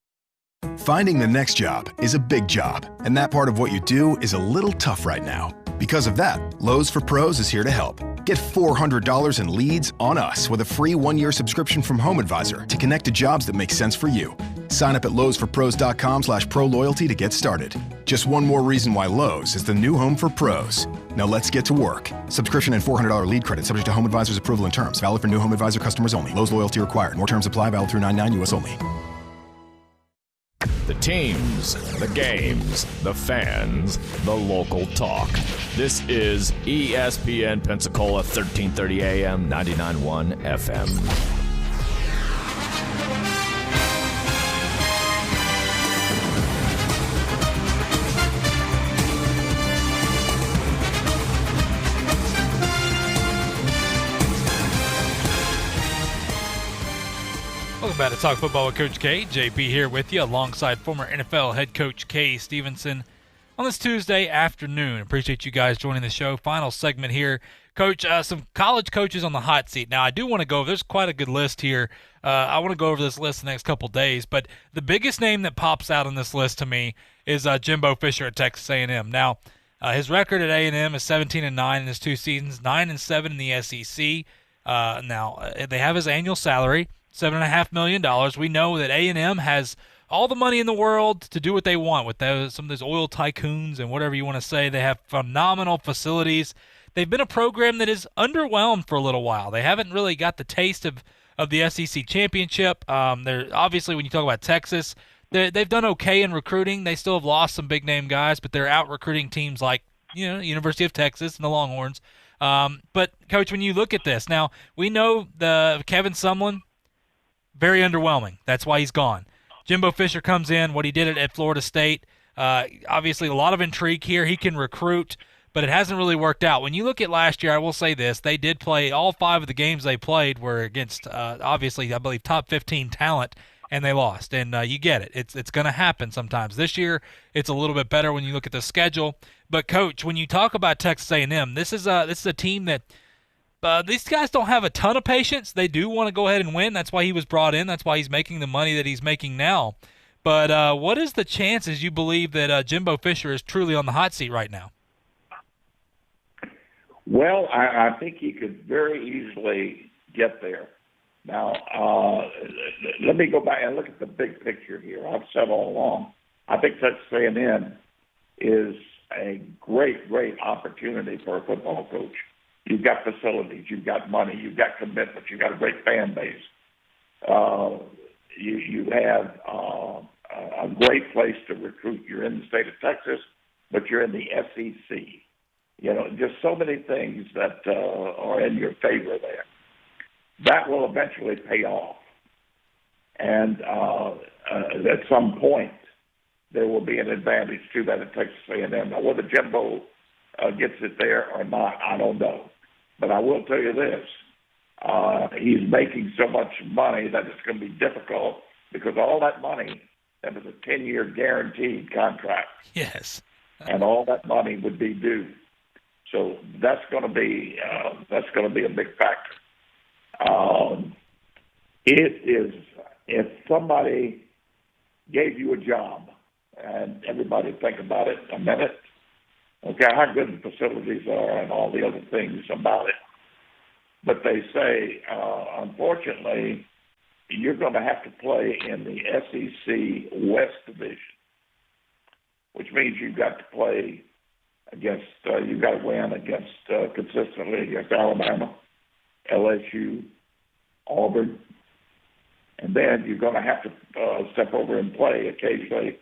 Finding the next job is a big job, and that part of what you do is a little tough right now. Because of that, Lowe's for Pros is here to help. Get $400 in leads on us with a free 1-year subscription from HomeAdvisor to connect to jobs that make sense for you. Sign up at lowesforpros.com/pro-loyalty to get started. Just one more reason why Lowe's is the new home for pros. Now let's get to work. Subscription and $400 lead credit subject to HomeAdvisor's approval and terms. Valid for new HomeAdvisor customers only. Lowe's loyalty required. More terms apply. Valid through 9/9 U.S. only. The teams, the games, the fans, the local talk. This is ESPN Pensacola 1330 AM, 99.1 FM. Welcome back to Talk Football with Coach K. JP here with you alongside former NFL head coach K. Stevenson on this Tuesday afternoon. Appreciate you guys joining the show. Final segment here. Coach, some college coaches on the hot seat. Now, I do want to go over, there's quite a good list here. I want to go over this list the next couple days, but the biggest name that pops out on this list to me is Jimbo Fisher at Texas A&M. Now, his record at A&M is 17-9 in his 2 seasons, 9-7 in the SEC. Now, they have his annual salary, $7.5 million. We know that A&M has all the money in the world to do what they want with some of those oil tycoons and whatever you want to say. They have phenomenal facilities. They've been a program that is underwhelmed for a little while. They haven't really got the taste of the SEC championship. They're obviously, when you talk about Texas, they've done okay in recruiting. They still have lost some big-name guys, but they're out recruiting teams like University of Texas and the Longhorns. But, Coach, when you look at this, now we know the Kevin Sumlin, very underwhelming. That's why he's gone. Jimbo Fisher comes in, what he did at Florida State. Obviously, a lot of intrigue here. He can recruit, but it hasn't really worked out. When you look at last year, I will say this. They did play all 5 of the games they played were against, obviously, I believe, top 15 talent, and they lost. And you get it. It's going to happen sometimes. This year, it's a little bit better when you look at the schedule. But, Coach, when you talk about Texas A&M, this is a team that these guys don't have a ton of patience. They do want to go ahead and win. That's why he was brought in. That's why he's making the money that he's making now. But what is the chances you believe that Jimbo Fisher is truly on the hot seat right now? Well, I think he could very easily get there. Now, let me go back and look at the big picture here. I've said all along, I think Texas A&M is a great opportunity for a football coach. You've got facilities, you've got money, you've got commitment, you've got a great fan base. You have a great place to recruit. You're in the state of Texas, but you're in the SEC. You know, just so many things that are in your favor there. That will eventually pay off. And at some point, there will be an advantage to that at Texas A&M. Now, whether Jimbo gets it there or not, I don't know. But I will tell you this. He's making so much money that it's going to be difficult because all that money, that was a 10-year guaranteed contract. Yes. And all that money would be due. So that's going to be a big factor. It is, if somebody gave you a job, and everybody think about it a minute, okay, how good the facilities are and all the other things about it. But they say, unfortunately, you're going to have to play in the SEC West Division, which means you've got to play against, you've got to win against consistently against Alabama, LSU, Auburn, and then you're going to have to step over and play occasionally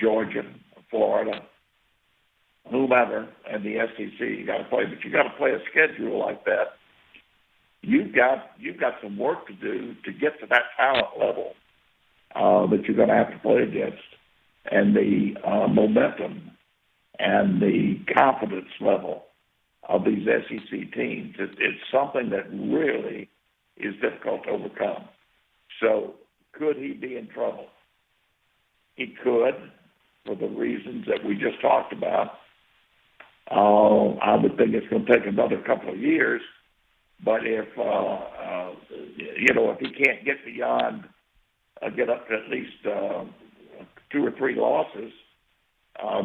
Georgia, Florida, whomever, and the SEC. You got to play, but you got to play a schedule like that. You've got some work to do to get to that talent level that you're going to have to play against, and the momentum and the confidence level of these SEC teams. It's something that really is difficult to overcome. So could he be in trouble? He could, for the reasons that we just talked about. I would think it's going to take another couple of years. But if if he can't get beyond, get up to at least 2 or 3 losses,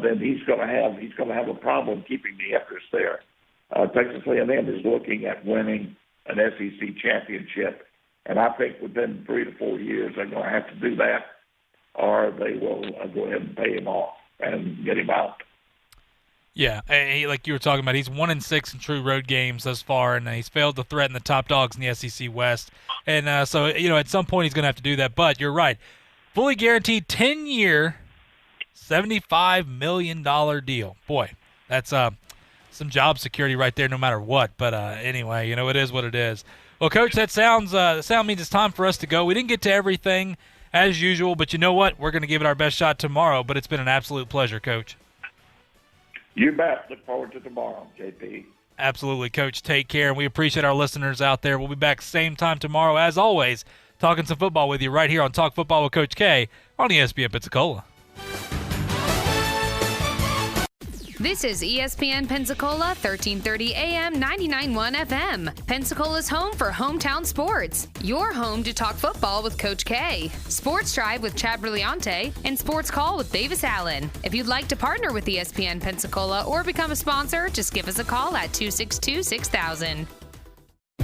then he's going to have a problem keeping the interest there. Texas A&M is looking at winning an SEC championship, and I think within 3 to 4 years they're going to have to do that, or they will go ahead and pay him off and get him out. Yeah, like you were talking about, he's 1-6 in true road games thus far, and he's failed to threaten the top dogs in the SEC West. And so, at some point he's going to have to do that. But you're right. Fully guaranteed 10-year, $75 million deal. Boy, that's some job security right there no matter what. But anyway, it is what it is. Well, Coach, the sound means it's time for us to go. We didn't get to everything as usual, but you know what? We're going to give it our best shot tomorrow. But it's been an absolute pleasure, Coach. You bet. Look forward to tomorrow, JP. Absolutely, Coach. Take care, and we appreciate our listeners out there. We'll be back same time tomorrow, as always, talking some football with you right here on Talk Football with Coach K on ESPN Pensacola. This is ESPN Pensacola, 1330 AM, 99.1 FM. Pensacola's home for hometown sports. Your home to talk football with Coach K. Sports Drive with Chad Brillante and Sports Call with Davis Allen. If you'd like to partner with ESPN Pensacola or become a sponsor, just give us a call at 262-6000.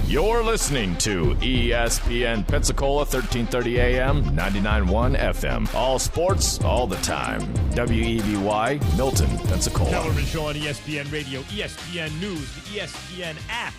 You're listening to ESPN Pensacola, 1330 AM, 99.1 FM. All sports, all the time. WEBY, Milton, Pensacola. Kellerman Show on ESPN Radio, ESPN News, the ESPN app,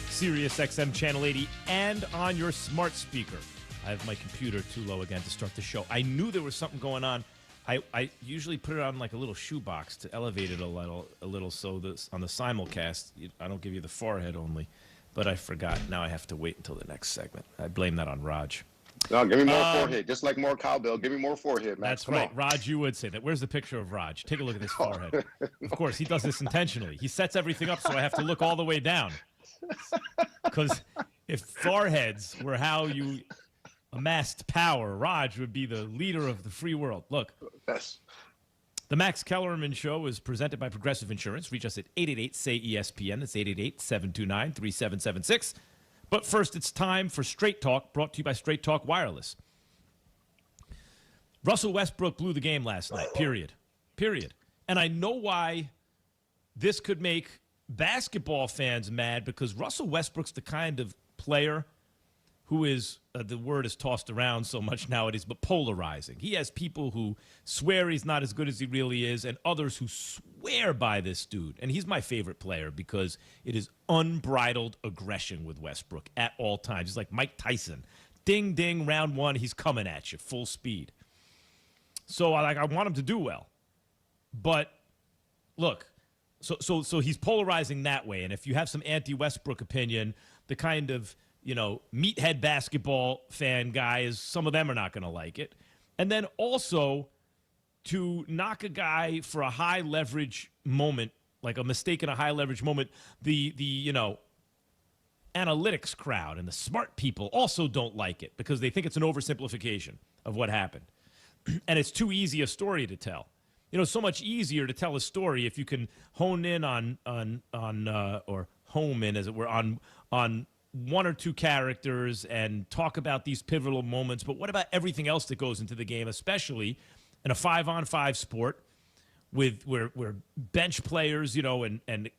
Sirius XM Channel 80, and on your smart speaker. I have my computer too low again to start the show. I knew there was something going on. I usually put it on like a little shoebox to elevate it a little so this on the simulcast, I don't give you the forehead only. But I forgot. Now I have to wait until the next segment. I blame that on Raj. No, give me more forehead. Just like more cowbell. Give me more forehead, man. That's right. Raj, you would say that. Where's the picture of Raj? Take a look at this forehead. Of course, he does this intentionally. He sets everything up so I have to look all the way down. Because if foreheads were how you amassed power, Raj would be the leader of the free world. Look. Yes. The Max Kellerman Show is presented by Progressive Insurance. Reach us at 888-SAY-ESPN. That's 888-729-3776. But first, it's time for Straight Talk, brought to you by Straight Talk Wireless. Russell Westbrook blew the game last night, period. And I know why this could make basketball fans mad, because Russell Westbrook's the kind of player who is, the word is tossed around so much nowadays, but polarizing. He has people who swear he's not as good as he really is and others who swear by this dude. And he's my favorite player because it is unbridled aggression with Westbrook at all times. He's like Mike Tyson. Ding, ding, round one, he's coming at you full speed. So I want him to do well. But look, so he's polarizing that way. And if you have some anti-Westbrook opinion, the kind of, meathead basketball fan guys, some of them are not going to like it. And then also to knock a guy for a high leverage moment, like a mistake in a high leverage moment, the analytics crowd and the smart people also don't like it because they think it's an oversimplification of what happened. And it's too easy a story to tell. So much easier to tell a story if you can hone in or home in, as it were, on one or two characters and talk about these pivotal moments. But what about everything else that goes into the game, especially in a 5-on-5 sport where bench players, and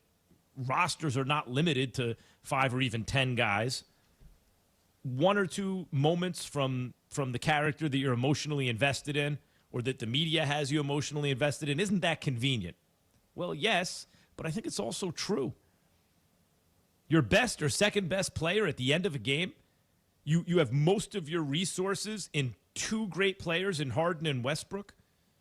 rosters are not limited to 5 or even 10 guys. One or two moments from the character that you're emotionally invested in or that the media has you emotionally invested in, isn't that convenient? Well, yes, but I think it's also true. Your best or second best player at the end of a game, you have most of your resources in two great players in Harden and Westbrook.